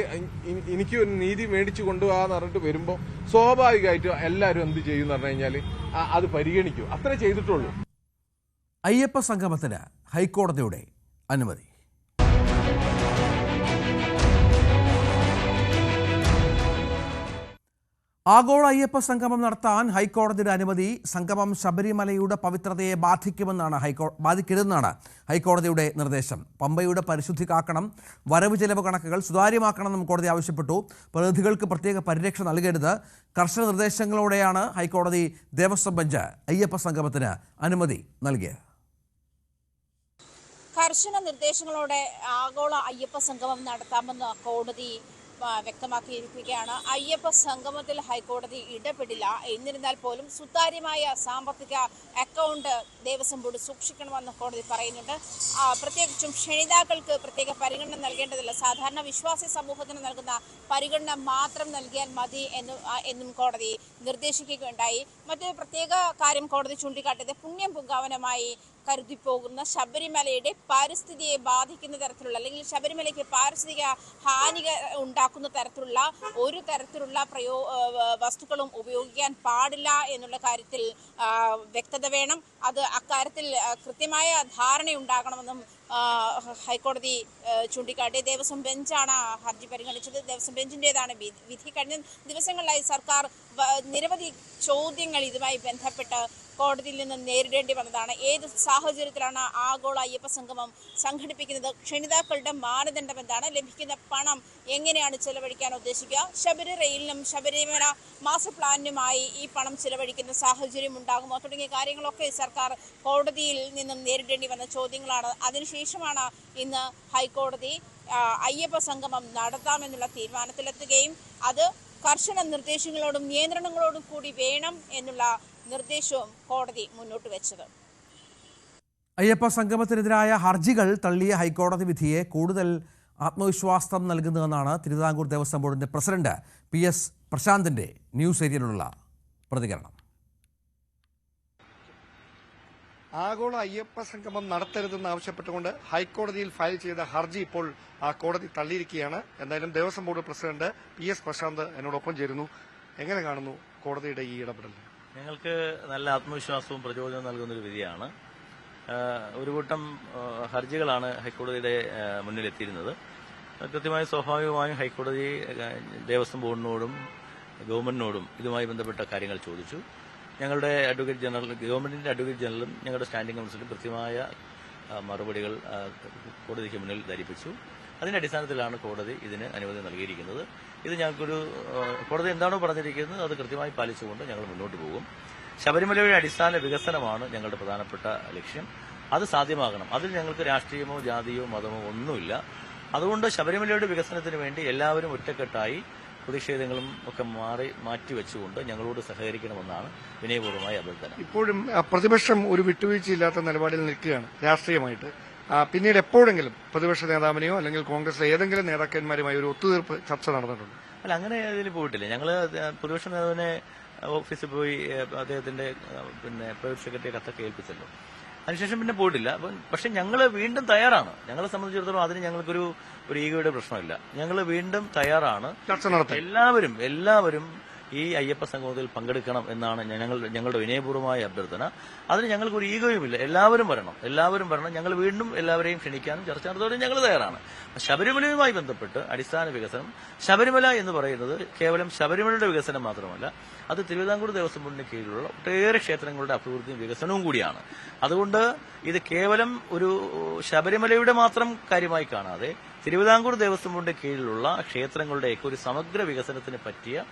എനിക്ക് ഒരു നീതി മേടിച്ചു കൊണ്ടുപോകാന്ന് പറഞ്ഞിട്ട് വരുമ്പോൾ സ്വാഭാവികമായിട്ടും എല്ലാവരും എന്ത് ചെയ്യും എന്ന് പറഞ്ഞു കഴിഞ്ഞാൽ അത് പരിഗണിക്കും. അത്രേ ചെയ്തിട്ടുള്ളൂ. അയ്യപ്പ സംഗമത്തിന് ഹൈക്കോടതിയുടെ അനുമതി. ആഗോള അയ്യപ്പ സംഗമം നടത്താൻ ഹൈക്കോടതിയുടെ അനുമതി. സംഗമം ശബരിമലയുടെ പവിത്രതയെ ബാധിക്കരുതെന്നാണ് ഹൈക്കോടതിയുടെ നിർദ്ദേശം. പമ്പയുടെ പരിശുദ്ധി കാക്കണം, വരവ് ചെലവ് കണക്കുകൾ സുതാര്യമാക്കണമെന്നും കോടതി ആവശ്യപ്പെട്ടു. പ്രതിനിധികൾക്ക് പ്രത്യേക പരിരക്ഷ നൽകരുത്. കർശന നിർദ്ദേശങ്ങളോടെയാണ് ഹൈക്കോടതി ദേവസ്വം ബെഞ്ച് അയ്യപ്പ സംഗമത്തിന് അനുമതി നൽകിയത്. കർശന നിർദ്ദേശങ്ങളോടെ ആഗോള അയ്യപ്പ സംഗമം നടത്താമെന്ന് കോടതി വ്യക്തമാക്കിയിരിക്കുകയാണ്. അയ്യപ്പ സംഗമത്തിൽ ഹൈക്കോടതി ഇടപെടില്ല. എന്നിരുന്നാൽ പോലും സുതാര്യമായ സാമ്പത്തിക അക്കൗണ്ട് ദേവസ്വം ബോർഡ് സൂക്ഷിക്കണമെന്ന് കോടതി പറയുന്നുണ്ട്. പ്രത്യേകിച്ചും ക്ഷണിതാക്കൾക്ക് പ്രത്യേക പരിഗണന നൽകേണ്ടതില്ല. സാധാരണ വിശ്വാസി സമൂഹത്തിന് നൽകുന്ന പരിഗണന മാത്രം നൽകിയാൽ മതി എന്നും കോടതി നിർദ്ദേശിക്കുകയുണ്ടായി. മറ്റൊരു പ്രത്യേക കാര്യം കോടതി ചൂണ്ടിക്കാട്ടിയത് പുണ്യം പുങ്കാവനമായി കരുതിപ്പോകുന്ന ശബരിമലയുടെ പാരിസ്ഥിതിയെ ബാധിക്കുന്ന തരത്തിലുള്ള അല്ലെങ്കിൽ ശബരിമലയ്ക്ക് പാരിസ്ഥിതിക ഹാനി ഉണ്ടാക്കുന്ന തരത്തിലുള്ള ഒരു തരത്തിലുള്ള വസ്തുക്കളും ഉപയോഗിക്കാൻ പാടില്ല എന്നുള്ള കാര്യത്തിൽ വ്യക്തത വേണം. അത് അക്കാര്യത്തിൽ കൃത്യമായ ധാരണയുണ്ടാകണമെന്നും ഹൈക്കോടതി ചൂണ്ടിക്കാട്ടി. ദേവസ്വം ബെഞ്ചാണ് ഹർജി പരിഗണിച്ചത്. ദേവസ്വം ബെഞ്ചിൻ്റെതാണ് വിധി. കഴിഞ്ഞ ദിവസങ്ങളിലായി സർക്കാർ നിരവധി ചോദ്യങ്ങൾ ഇതുമായി ബന്ധപ്പെട്ട് കോടതിയിൽ നിന്ന് നേരിടേണ്ടി വന്നതാണ്. ഏത് സാഹചര്യത്തിലാണ് ആഗോള അയ്യപ്പ സംഗമം സംഘടിപ്പിക്കുന്നത്? ക്ഷണിതാക്കളുടെ മാനദണ്ഡം എന്താണ്? ലഭിക്കുന്ന പണം എങ്ങനെയാണ് ചെലവഴിക്കാൻ ഉദ്ദേശിക്കുക? ശബരി റെയിലിനും ശബരിമല മാസ്റ്റർ പ്ലാനിനുമായി ഈ പണം ചെലവഴിക്കുന്ന സാഹചര്യം ഉണ്ടാകുമോ? തുടങ്ങിയ കാര്യങ്ങളൊക്കെ സർക്കാർ കോടതിയിൽ നിന്നും നേരിടേണ്ടി വന്ന ചോദ്യങ്ങളാണ്. അതിനുശേഷമാണ് ഇന്ന് ഹൈക്കോടതി അയ്യപ്പ സംഗമം നടത്താമെന്നുള്ള തീരുമാനത്തിലെത്തുകയും അത് കർശന നിർദ്ദേശങ്ങളോടും നിയന്ത്രണങ്ങളോടും കൂടി വേണം എന്നുള്ള നിർദ്ദേശവും കോടതി മുന്നോട്ട് വെച്ചത്. അയ്യപ്പ സംഗമത്തിനെതിരായ ഹർജികൾ തള്ളിയ ഹൈക്കോടതി വിധിയെ കൂടുതൽ ആത്മവിശ്വാസം നൽകുന്നതെന്നാണ് തിരുവിതാംകൂർ ദേവസ്വം ബോർഡിന്റെ പ്രസിഡന്റ് PS പ്രശാന്തിന്റെ ന്യൂസ് ഏരിയയിലുള്ള പ്രതികരണം. ആഗോള അയ്യപ്പ സംഗമം നടത്തരുതെന്ന് ആവശ്യപ്പെട്ടുകൊണ്ട് ഹൈക്കോടതിയിൽ ഫയൽ ചെയ്ത ഹർജി ഇപ്പോൾ കോടതി തള്ളിയിരിക്കുകയാണ്. എന്തായാലും Devaswom board president PS Prashanth എന്നോടൊപ്പം ചേരുന്നു. എങ്ങനെ കാണുന്നു കോടതിയുടെ ഈ ഇടപെടൽ? ഞങ്ങൾക്ക് നല്ല ആത്മവിശ്വാസവും പ്രചോദനവും നൽകുന്നൊരു വിധിയാണ്. ഒരു കൂട്ടം ഹർജികളാണ് ഹൈക്കോടതിയുടെ മുന്നിലെത്തിയിരുന്നത്. കൃത്യമായി സ്വാഭാവികമായും ഹൈക്കോടതി ദേവസ്വം ബോർഡിനോടും ഗവൺമെന്റിനോടും ഇതുമായി ബന്ധപ്പെട്ട കാര്യങ്ങൾ ചോദിച്ചു. ഞങ്ങളുടെ അഡ്വക്കേറ്റ് ജനറൽ, ഗവൺമെന്റിന്റെ അഡ്വക്കേറ്റ് ജനറലും ഞങ്ങളുടെ സ്റ്റാൻഡിംഗ് കൗൺസിലും കൃത്യമായ മറുപടികൾ കോടതിക്ക് മുന്നിൽ ധരിപ്പിച്ചു. അതിന്റെ അടിസ്ഥാനത്തിലാണ് കോടതി ഇതിന് അനുമതി നൽകിയിരിക്കുന്നത്. ഇത് ഞങ്ങൾക്കൊരു കോടതി എന്താണോ പറഞ്ഞിരിക്കുന്നത് അത് കൃത്യമായി പാലിച്ചുകൊണ്ട് ഞങ്ങൾ മുന്നോട്ട് പോകും. ശബരിമലയുടെ അടിസ്ഥാന വികസനമാണ് ഞങ്ങളുടെ പ്രധാനപ്പെട്ട ലക്ഷ്യം. അത് സാധ്യമാകണം. അതിൽ ഞങ്ങൾക്ക് രാഷ്ട്രീയമോ ജാതിയോ മതമോ ഒന്നുമില്ല. അതുകൊണ്ട് ശബരിമലയുടെ വികസനത്തിന് വേണ്ടി എല്ലാവരും ഒറ്റക്കെട്ടായി പ്രതിഷേധങ്ങളും ഒക്കെ മാറ്റിവെച്ചുകൊണ്ട് ഞങ്ങളോട് സഹകരിക്കണമെന്നാണ് വിനയപൂർവ്വമായ അഭ്യർത്ഥന. ഇപ്പോഴും പ്രതിപക്ഷം ഒരു വിട്ടുവീഴ്ചയില്ലാത്ത നിലപാടിൽ നിൽക്കുകയാണ് രാഷ്ട്രീയമായിട്ട്. പിന്നീട് എപ്പോഴെങ്കിലും പ്രതിപക്ഷ നേതാവിനെയോ അല്ലെങ്കിൽ കോൺഗ്രസിലെ ഏതെങ്കിലും നേതാക്കന്മാരുമായി ഒരു ഒത്തുതീർപ്പ് ചർച്ച നടന്നിട്ടുണ്ട്? അല്ല, അങ്ങനെ ഇതിൽ പോയിട്ടില്ല. ഞങ്ങൾ പ്രതിപക്ഷ നേതാവിനെ ഓഫീസിൽ പോയി അദ്ദേഹത്തിന്റെ പ്രൈവറ്റ് സെക്രട്ടറിയെ കത്തൊക്കെ ഏൽപ്പിച്ചല്ലോ. അതിനുശേഷം പിന്നെ പോയിട്ടില്ല. പക്ഷെ ഞങ്ങൾ വീണ്ടും തയ്യാറാണ്. ഞങ്ങളെ സംബന്ധിച്ചിടത്തോളം അതിന് ഞങ്ങൾക്കൊരു ഈഗോയുടെ പ്രശ്നമില്ല. ഞങ്ങൾ വീണ്ടും തയ്യാറാണ്. ചർച്ച നടത്താൻ എല്ലാവരും ഈ അയ്യപ്പ സംഗമത്തിൽ പങ്കെടുക്കണം എന്നാണ് ഞങ്ങളുടെ വിനയപൂർവ്വമായ അഭ്യർത്ഥന. അതിന് ഞങ്ങൾക്കൊരു ഈഗോയുമില്ല. എല്ലാവരും വരണം. ഞങ്ങൾ വീണ്ടും എല്ലാവരെയും ക്ഷണിക്കാനും ചർച്ച നടത്താനും ഞങ്ങൾ തയ്യാറാണ്. ശബരിമലയുമായി ബന്ധപ്പെട്ട് അടിസ്ഥാന വികസനം, ശബരിമല എന്ന് പറയുന്നത് കേവലം ശബരിമലയുടെ വികസനം മാത്രമല്ല, അത് തിരുവിതാംകൂർ ദേവസ്വം ബോർഡിന് കീഴിലുള്ള ഒട്ടേറെ ക്ഷേത്രങ്ങളുടെ അഭിവൃദ്ധിയും വികസനവും കൂടിയാണ്. അതുകൊണ്ട് ഇത് കേവലം ഒരു ശബരിമലയുടെ മാത്രം കാര്യമായി കാണാതെ തിരുവിതാംകൂർ ദേവസ്വം ബോർഡിന്റെ കീഴിലുള്ള ക്ഷേത്രങ്ങളുടെയൊക്കെ ഒരു സമഗ്ര വികസനത്തിന് പറ്റിയ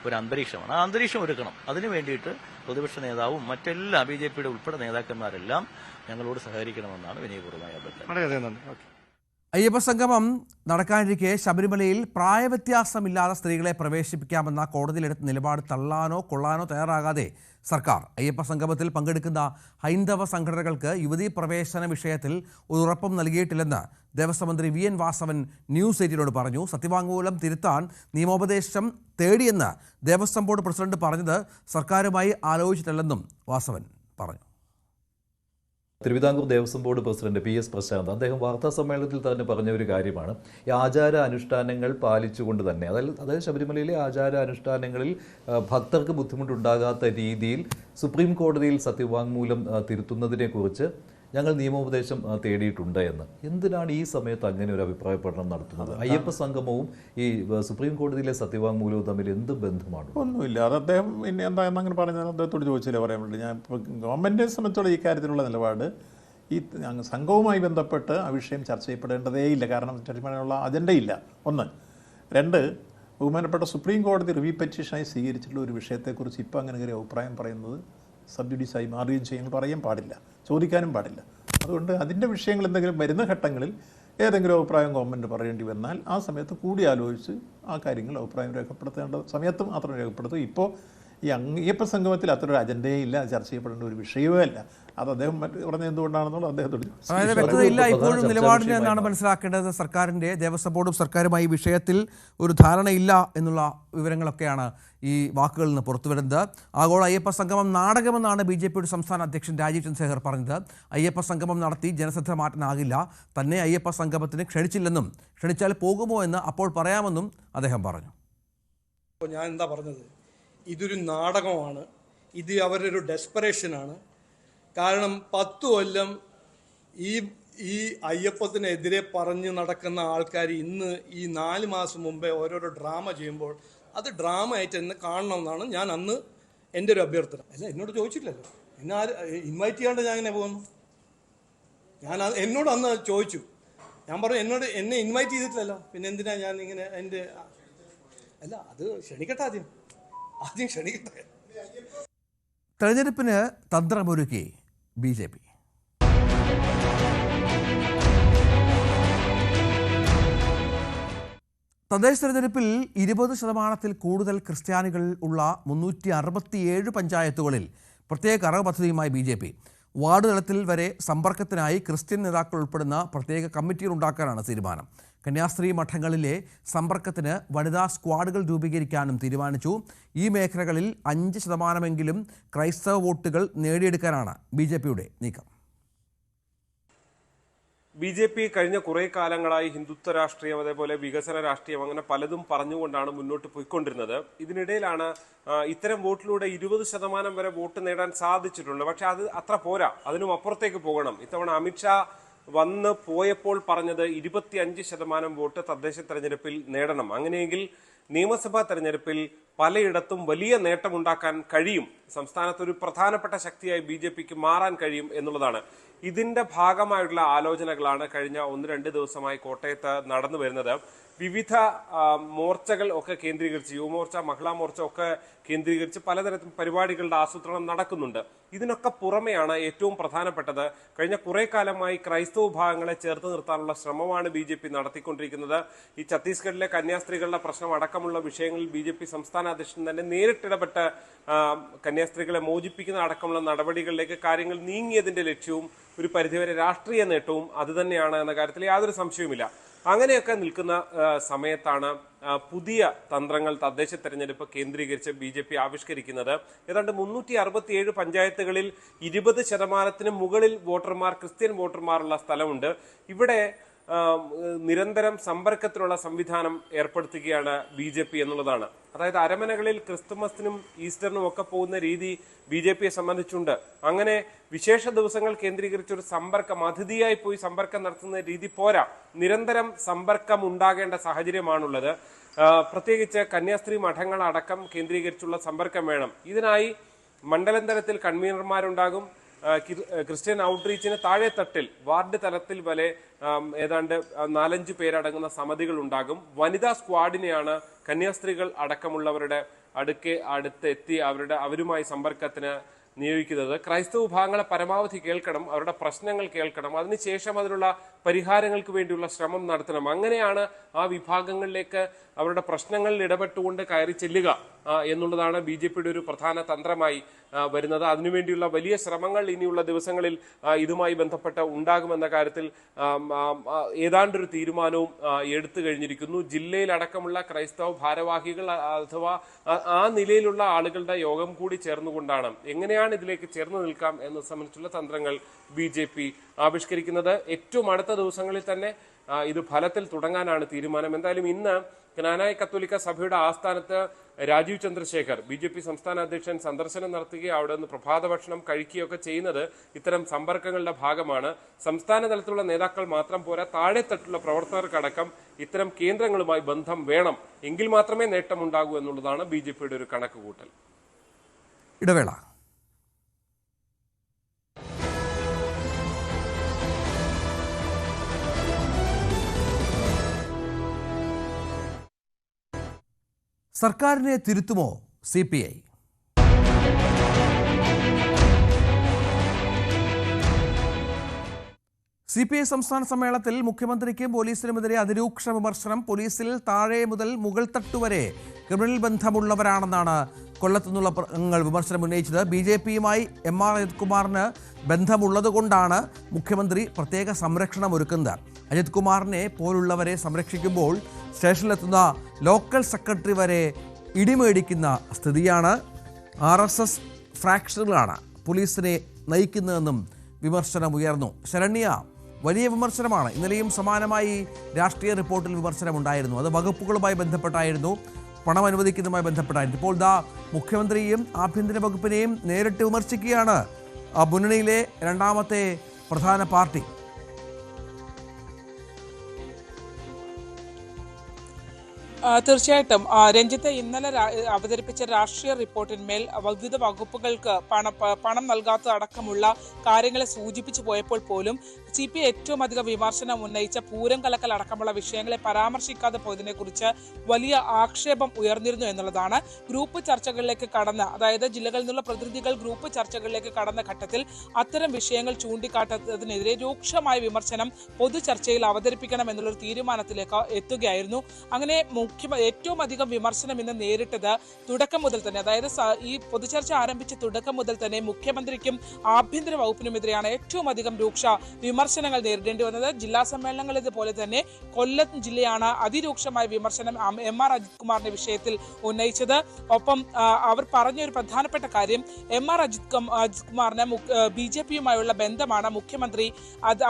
ഒരു അന്തരീക്ഷമാണ്. ആ അന്തരീക്ഷം ഒരുക്കണം. അതിനു വേണ്ടിയിട്ട് പ്രതിപക്ഷ നേതാവും മറ്റെല്ലാ BJPയുടെ ഉൾപ്പെടെ നേതാക്കന്മാരെല്ലാം ഞങ്ങളോട് സഹകരിക്കണമെന്നാണ് വിനയപൂർവ്വമായ അഭ്യർത്ഥന. അയ്യപ്പ സംഗമം നടക്കാനിരിക്കെ ശബരിമലയിൽ പ്രായവ്യത്യാസമില്ലാതെ സ്ത്രീകളെ പ്രവേശിപ്പിക്കാമെന്ന കോടതിയിലെടുത്ത നിലപാട് തള്ളാനോ കൊള്ളാനോ തയ്യാറാകാതെ സർക്കാർ അയ്യപ്പ സംഗമത്തിൽ പങ്കെടുക്കുന്ന ഹൈന്ദവ സംഘടനകൾക്ക് യുവതീ പ്രവേശന വിഷയത്തിൽ ഒരു ഉറപ്പും നൽകിയിട്ടില്ലെന്ന് ദേവസ്വം മന്ത്രി VN വാസവൻ ന്യൂസ് എയ്റ്റീനോട് പറഞ്ഞു. സത്യവാങ്മൂലം തിരുത്താൻ നിയമോപദേശം തേടിയെന്ന് ദേവസ്വം ബോർഡ് പ്രസിഡന്റ് പറഞ്ഞത് സർക്കാരുമായി ആലോചിച്ചിട്ടില്ലെന്നും വാസവൻ പറഞ്ഞു. Travancore Devaswom board president PS Prashanth അദ്ദേഹം വാർത്താ സമ്മേളനത്തിൽ തന്നെ പറഞ്ഞ ഒരു കാര്യമാണ്, ഈ ആചാര അനുഷ്ഠാനങ്ങൾ പാലിച്ചുകൊണ്ട് തന്നെ, അതായത് ശബരിമലയിലെ ആചാര അനുഷ്ഠാനങ്ങളിൽ ഭക്തർക്ക് ബുദ്ധിമുട്ടുണ്ടാകാത്ത രീതിയിൽ സുപ്രീം കോടതിയിൽ സത്യവാങ്മൂലം തിരുത്തുന്നതിനെക്കുറിച്ച് ഞങ്ങൾ നിയമോപദേശം തേടിയിട്ടുണ്ട് എന്ന്. എന്തിനാണ് ഈ സമയത്ത് അങ്ങനെ ഒരു അഭിപ്രായ പഠനം നടത്തുന്നത്? അയ്യപ്പ സംഗമവും ഈ സുപ്രീം കോടതിയിലെ സത്യവാങ്മൂലവും തമ്മിൽ എന്ത് ബന്ധമാണ്? ഒന്നുമില്ല. അത് അദ്ദേഹം പിന്നെ എന്താണെന്ന് അങ്ങനെ പറഞ്ഞാൽ അദ്ദേഹത്തോട് ചോദിച്ചില്ല പറയാൻ വേണ്ടി. ഞാൻ ഇപ്പോൾ ഗവൺമെൻറ്റിനെ സംബന്ധിച്ചോളം ഈ കാര്യത്തിലുള്ള നിലപാട് ഈ സംഘവുമായി ബന്ധപ്പെട്ട് ആ വിഷയം ചർച്ച ചെയ്യപ്പെടേണ്ടതേ ഇല്ല. കാരണം ചർച്ചയുള്ള അജണ്ടയില്ല. ഒന്ന്. രണ്ട്, ബഹുമാനപ്പെട്ട സുപ്രീം കോടതി റിവ്യൂ പെറ്റീഷനായി സ്വീകരിച്ചിട്ടുള്ള ഒരു വിഷയത്തെക്കുറിച്ച് ഇപ്പോൾ അങ്ങനെ ഒരു അഭിപ്രായം പറയുന്നത് സബ്ജുഡീസായി മാറുകയും ചെയ്യാൻ പറയാൻ പാടില്ല, ചോദിക്കാനും പാടില്ല. അതുകൊണ്ട് അതിൻ്റെ വിഷയങ്ങൾ എന്തെങ്കിലും വരുന്ന ഘട്ടങ്ങളിൽ ഏതെങ്കിലും അഭിപ്രായം ഗവൺമെൻറ് പറയേണ്ടി വന്നാൽ ആ സമയത്ത് കൂടിയാലോചിച്ച് ആ കാര്യങ്ങൾ അഭിപ്രായം രേഖപ്പെടുത്തേണ്ട സമയത്ത് മാത്രം രേഖപ്പെടുത്തും. ഇപ്പോൾ ഈ അയ്യപ്പ സംഗമത്തിൽ അത്രയൊരു അജണ്ടയേ ഇല്ല, ചർച്ച ചെയ്യപ്പെടേണ്ട ഒരു വിഷയമേ അല്ല. അത് അദ്ദേഹം പറഞ്ഞത് എന്തുകൊണ്ടാണെന്നുള്ളത് അദ്ദേഹത്തോട് അതായത് വ്യക്തതയില്ല ഇപ്പോഴും നിലപാടിന് എന്നാണ് മനസ്സിലാക്കേണ്ടത്. സർക്കാരിൻ്റെ ദേവസ്വം ബോർഡും സർക്കാരുമായി വിഷയത്തിൽ ഒരു ധാരണയില്ല എന്നുള്ള വിവരങ്ങളൊക്കെയാണ് ഈ വാക്കുകളിൽ നിന്ന് പുറത്തു വരുന്നത്. ആഗോള അയ്യപ്പ സംഗമം നാടകമെന്നാണ് BJPയുടെ സംസ്ഥാന അധ്യക്ഷൻ രാജീവ് ചന്ദ്രശേഖർ പറഞ്ഞത്. അയ്യപ്പ സംഗമം നടത്തി ജനശ്രദ്ധ മാറ്റാനാകില്ല, തന്നെ അയ്യപ്പ സംഗമത്തിന് ക്ഷണിച്ചില്ലെന്നും ക്ഷണിച്ചാൽ പോകുമോ എന്ന് അപ്പോൾ പറയാമെന്നും അദ്ദേഹം പറഞ്ഞു. ഞാൻ എന്താ പറഞ്ഞത്, ഇതൊരു നാടകമാണ്, ഇത് അവരുടെ ഒരു ഡെസ്പറേഷനാണ്. കാരണം 10 കൊല്ലം ഈ അയ്യപ്പത്തിനെതിരെ പറഞ്ഞ് നടക്കുന്ന ആൾക്കാർ ഇന്ന് ഈ 4 മാസം മുമ്പേ ഓരോരോ ഡ്രാമ ചെയ്യുമ്പോൾ അത് ഡ്രാമ ആയിട്ട് എന്നെ കാണണമെന്നാണ് ഞാൻ അന്ന് എൻ്റെ ഒരു അഭ്യർത്ഥന. അല്ല, എന്നോട് ചോദിച്ചില്ലല്ലോ, എന്നെ ഇൻവൈറ്റ് ചെയ്യാണ്ട് ഞാൻ എങ്ങനെ പോകുന്നു? എന്നോട് അന്ന് ചോദിച്ചു, ഞാൻ പറഞ്ഞു എന്നെ ഇൻവൈറ്റ് ചെയ്തിട്ടില്ലല്ലോ, പിന്നെ എന്തിനാ ഞാൻ ഇങ്ങനെ എൻ്റെ അല്ല അത് ക്ഷണിക്കട്ടെ, ആദ്യം ക്ഷണിക്കട്ടെ. തെരഞ്ഞെടുപ്പിന് തന്ത്രമൊരുക്കി BJP. തദ്ദേശ തെരഞ്ഞെടുപ്പിൽ 20% കൂടുതൽ ക്രിസ്ത്യാനികൾ ഉള്ള 367 പഞ്ചായത്തുകളിൽ പ്രത്യേക കറവ് പദ്ധതിയുമായി BJP. വാർഡ് തലത്തിൽ വരെ സമ്പർക്കത്തിനായി ക്രിസ്ത്യൻ നേതാക്കൾ ഉൾപ്പെടുന്ന പ്രത്യേക കമ്മിറ്റികൾ ഉണ്ടാക്കാനാണ് തീരുമാനം. കന്യാസ്ത്രീ മഠങ്ങളിലെ സമ്പർക്കത്തിന് വനിതാ സ്ക്വാഡുകൾ രൂപീകരിക്കാനും തീരുമാനിച്ചു. ഈ മേഖലകളിൽ 5% ക്രൈസ്തവ വോട്ടുകൾ നേടിയെടുക്കാനാണ് BJPയുടെ നീക്കം. BJP കഴിഞ്ഞ കുറേ കാലങ്ങളായി ഹിന്ദുത്വ രാഷ്ട്രീയം, അതേപോലെ വികസന രാഷ്ട്രീയം, അങ്ങനെ പലതും പറഞ്ഞുകൊണ്ടാണ് മുന്നോട്ട് പോയിക്കൊണ്ടിരുന്നത്. ഇതിനിടയിലാണ് ഇത്തരം വോട്ടിലൂടെ 20% വരെ വോട്ട് നേടാൻ സാധിച്ചിട്ടുണ്ട്. പക്ഷെ അത് അത്ര പോരാ, അതിനും അപ്പുറത്തേക്ക് പോകണം. ഇത്തവണ അമിത്ഷാ വന്ന് പോയപ്പോൾ പറഞ്ഞത് 25% വോട്ട് തദ്ദേശ തെരഞ്ഞെടുപ്പിൽ നേടണം. അങ്ങനെയെങ്കിൽ നിയമസഭാ തെരഞ്ഞെടുപ്പിൽ പലയിടത്തും വലിയ നേട്ടമുണ്ടാക്കാൻ കഴിയും, സംസ്ഥാനത്ത് ഒരു പ്രധാനപ്പെട്ട ശക്തിയായി BJPക്ക് മാറാൻ കഴിയും എന്നുള്ളതാണ്. ഇതിന്റെ ഭാഗമായിട്ടുള്ള ആലോചനകളാണ് കഴിഞ്ഞ 1-2 ദിവസമായി കോട്ടയത്ത് നടന്നു വരുന്നത്. വിവിധ മോർച്ചകൾ ഒക്കെ കേന്ദ്രീകരിച്ച്, യുവമോർച്ച, മഹിളാ മോർച്ച ഒക്കെ കേന്ദ്രീകരിച്ച് പലതരത്തിൽ പരിപാടികളുടെ ആസൂത്രണം നടക്കുന്നുണ്ട്. ഇതിനൊക്കെ പുറമെയാണ് ഏറ്റവും പ്രധാനപ്പെട്ടത്, കഴിഞ്ഞ കുറെ കാലമായി ക്രൈസ്തവ വിഭാഗങ്ങളെ ചേർത്ത് നിർത്താനുള്ള ശ്രമമാണ് BJP നടത്തിക്കൊണ്ടിരിക്കുന്നത്. ഈ ഛത്തീസ്ഗഡിലെ കന്യാസ്ത്രീകളുടെ പ്രശ്നം അടക്കമുള്ള വിഷയങ്ങളിൽ BJP സംസ്ഥാന അധ്യക്ഷൻ തന്നെ നേരിട്ടിടപെട്ട് കന്യാസ്ത്രീകളെ മോചിപ്പിക്കുന്ന അടക്കമുള്ള നടപടികളിലേക്ക് കാര്യങ്ങൾ നീങ്ങിയതിന്റെ ലക്ഷ്യവും ഒരു പരിധിവരെ രാഷ്ട്രീയ നേട്ടവും അതുതന്നെയാണ് എന്ന കാര്യത്തിൽ യാതൊരു സംശയവുമില്ല. അങ്ങനെയൊക്കെ നിൽക്കുന്ന സമയത്താണ് പുതിയ തന്ത്രങ്ങൾ തദ്ദേശ തെരഞ്ഞെടുപ്പ് കേന്ദ്രീകരിച്ച് BJP ആവിഷ്കരിക്കുന്നത്. ഏതാണ്ട് 367 പഞ്ചായത്തുകളിൽ 20% മുകളിൽ വോട്ടർമാർ, ക്രിസ്ത്യൻ വോട്ടർമാരുള്ള സ്ഥലമുണ്ട്. ഇവിടെ നിരന്തരം സമ്പർക്കത്തിലുള്ള സംവിധാനം ഏർപ്പെടുത്തുകയാണ് BJP എന്നുള്ളതാണ്. അതായത് അരമനകളിൽ ക്രിസ്തുമസിനും ഈസ്റ്ററിനും ഒക്കെ പോകുന്ന രീതി BJPയെ സംബന്ധിച്ചുണ്ട്. അങ്ങനെ വിശേഷ ദിവസങ്ങൾ കേന്ദ്രീകരിച്ചൊരു സമ്പർക്കം, അതിഥിയായി പോയി സമ്പർക്കം നടത്തുന്ന രീതി പോരാ, നിരന്തരം സമ്പർക്കം ഉണ്ടാകേണ്ട സാഹചര്യമാണുള്ളത്. പ്രത്യേകിച്ച് കന്യാസ്ത്രീ മഠങ്ങൾ അടക്കം കേന്ദ്രീകരിച്ചുള്ള സമ്പർക്കം വേണം. ഇതിനായി മണ്ഡലം തലത്തിൽ കൺവീനർമാരുണ്ടാകും. ക്രിസ്ത്യൻ ഔട്ട്റീച്ചിന് താഴെ തട്ടിൽ വാർഡ് തലത്തിൽ വരെ ഏതാണ്ട് 4-5 പേരടങ്ങുന്ന സമിതികൾ ഉണ്ടാകും. വനിതാ സ്ക്വാഡിനെയാണ് കന്യാസ്ത്രീകൾ അടക്കമുള്ളവരുടെ അടുത്തെത്തി അവരുമായി സമ്പർക്കത്തിന് നിയോഗിക്കുന്നത്. ക്രൈസ്തവ വിഭാഗങ്ങളെ പരമാവധി കേൾക്കണം, അവരുടെ പ്രശ്നങ്ങൾ കേൾക്കണം, അതിനുശേഷം അതിനുള്ള പരിഹാരങ്ങൾക്ക് വേണ്ടിയുള്ള ശ്രമം നടത്തണം. അങ്ങനെയാണ് ആ വിഭാഗങ്ങളിലേക്ക് അവരുടെ പ്രശ്നങ്ങളിൽ ഇടപെട്ടുകൊണ്ട് കയറി ചെല്ലുക എന്നുള്ളതാണ് BJPയുടെ ഒരു പ്രധാന തന്ത്രമായി വരുന്നത്. അതിനുവേണ്ടിയുള്ള വലിയ ശ്രമങ്ങൾ ഇനിയുള്ള ദിവസങ്ങളിൽ ഇതുമായി ബന്ധപ്പെട്ട് ഉണ്ടാകുമെന്ന കാര്യത്തിൽ ഏതാണ്ടൊരു തീരുമാനവും എടുത്തു കഴിഞ്ഞിരിക്കുന്നു. ജില്ലയിലടക്കമുള്ള ക്രൈസ്തവ ഭാരവാഹികൾ അഥവാ ആ നിലയിലുള്ള ആളുകളുടെ യോഗം കൂടി ചേർന്നുകൊണ്ടാണ് എങ്ങനെയാണ് ഇതിലേക്ക് ചേർന്ന് നിൽക്കാം എന്ന സംബന്ധിച്ചുള്ള തന്ത്രങ്ങൾ BJP ആവിഷ്കരിക്കുന്നത്. ഏറ്റവും അടുത്ത ദിവസങ്ങളിൽ തന്നെ ഇത് ഫലത്തിൽ തുടങ്ങാനാണ് തീരുമാനം. എന്തായാലും ഇന്ന് ക്നാനായ കത്തോലിക്ക സഭയുടെ ആസ്ഥാനത്ത് രാജീവ് ചന്ദ്രശേഖർ BJP സംസ്ഥാന അധ്യക്ഷൻ സന്ദർശനം നടത്തുകയും അവിടെ നിന്ന് പ്രഭാത ഭക്ഷണം കഴിക്കുകയൊക്കെ ചെയ്യുന്നത് ഇത്തരം സമ്പർക്കങ്ങളുടെ ഭാഗമാണ്. സംസ്ഥാന തലത്തിലുള്ള നേതാക്കൾ മാത്രം പോരാ, താഴെത്തട്ടുള്ള പ്രവർത്തകർക്കടക്കം ഇത്തരം കേന്ദ്രങ്ങളുമായി ബന്ധം വേണം, എങ്കിൽ മാത്രമേ നേട്ടമുണ്ടാകൂ എന്നുള്ളതാണ് BJPയുടെ ഒരു കണക്കുകൂട്ടൽ. ഇടവേള. സർക്കാരിനെ തിരുത്തുമോ CPI? CPI സംസ്ഥാന സമ്മേളനത്തിൽ മുഖ്യമന്ത്രിക്കും പോലീസിനുമെതിരെ അതിരൂക്ഷ വിമർശനം. പോലീസിൽ താഴെ മുതൽ മുകൾ തട്ടുവരെ ക്രിമിനൽ ബന്ധമുള്ളവരാണെന്നാണ് കൊല്ലത്തുനിന്നുള്ള അംഗങ്ങൾ വിമർശനം ഉന്നയിച്ചത്. BJPയുമായി MR അജിത് കുമാറിന് ബന്ധമുള്ളതുകൊണ്ടാണ് മുഖ്യമന്ത്രി പ്രത്യേക സംരക്ഷണം ഒരുക്കുന്നത്. അജിത് കുമാറിനെ പോലുള്ളവരെ സംരക്ഷിക്കുമ്പോൾ സ്റ്റേഷനിലെത്തുന്ന ലോക്കൽ സെക്രട്ടറി വരെ ഇടിമേടിക്കുന്ന സ്ഥിതിയാണ്. RSS ഫ്രാക്ഷനുകളാണ് പോലീസിനെ നയിക്കുന്നതെന്നും വിമർശനം ഉയർന്നു. ശരണ്യ, വലിയ വിമർശനമാണ്. ഇന്നലെയും സമാനമായി രാഷ്ട്രീയ റിപ്പോർട്ടിൽ വിമർശനമുണ്ടായിരുന്നു. അത് വകുപ്പുകളുമായി ബന്ധപ്പെട്ടായിരുന്നു, പണം അനുവദിക്കുന്നതുമായി ബന്ധപ്പെട്ടായിരുന്നു. ഇപ്പോൾ മുഖ്യമന്ത്രിയും ആഭ്യന്തര വകുപ്പിനെയും നേരിട്ട് വിമർശിക്കുകയാണ് മുന്നണിയിലെ രണ്ടാമത്തെ പ്രധാന പാർട്ടി. തീർച്ചയായിട്ടും രഞ്ജിത്ത്, ഇന്നലെ അവതരിപ്പിച്ച രാഷ്ട്രീയ റിപ്പോർട്ടിന്മേൽ വിവിധ വകുപ്പുകൾക്ക് പണം നൽകാത്തതടക്കമുള്ള കാര്യങ്ങളെ സൂചിപ്പിച്ചു പോയപ്പോൾ പോലും CPI ഏറ്റവും അധികം വിമർശനം ഉന്നയിച്ച പൂരം കലക്കൽ അടക്കമുള്ള വിഷയങ്ങളെ പരാമർശിക്കാതെ പോയതിനെക്കുറിച്ച് വലിയ ആക്ഷേപം ഉയർന്നിരുന്നു എന്നുള്ളതാണ്. ഗ്രൂപ്പ് ചർച്ചകളിലേക്ക് കടന്ന, അതായത് ജില്ലകളിൽ നിന്നുള്ള പ്രതിനിധികൾ ഗ്രൂപ്പ് ചർച്ചകളിലേക്ക് കടന്ന ഘട്ടത്തിൽ അത്തരം വിഷയങ്ങൾ ചൂണ്ടിക്കാട്ടുന്നതിനെതിരെ രൂക്ഷമായ വിമർശനം പൊതുചർച്ചയിൽ അവതരിപ്പിക്കണം എന്നുള്ളൊരു തീരുമാനത്തിലേക്ക് എത്തുകയായിരുന്നു. അങ്ങനെ ഏറ്റവും അധികം വിമർശനം ഇന്ന് നേരിട്ടത് തുടക്കം മുതൽ തന്നെ, അതായത് ഈ പൊതുചർച്ച ആരംഭിച്ച തുടക്കം മുതൽ തന്നെ മുഖ്യമന്ത്രിക്കും ആഭ്യന്തര വകുപ്പിനുമെതിരെയാണ് ഏറ്റവും അധികം രൂക്ഷ വിമർശനങ്ങൾ നേരിടേണ്ടി വന്നത്. ജില്ലാ സമ്മേളനങ്ങൾ ഇതുപോലെ തന്നെ കൊല്ലം ജില്ലയാണ് അതിരൂക്ഷമായ വിമർശനം MR അജിത് കുമാറിന്റെ വിഷയത്തിൽ ഉന്നയിച്ചത്. ഒപ്പം അവർ പറഞ്ഞൊരു പ്രധാനപ്പെട്ട കാര്യം, MR അജിത് കുമാറിന് BJPയുമായുള്ള ബന്ധമാണ് മുഖ്യമന്ത്രി,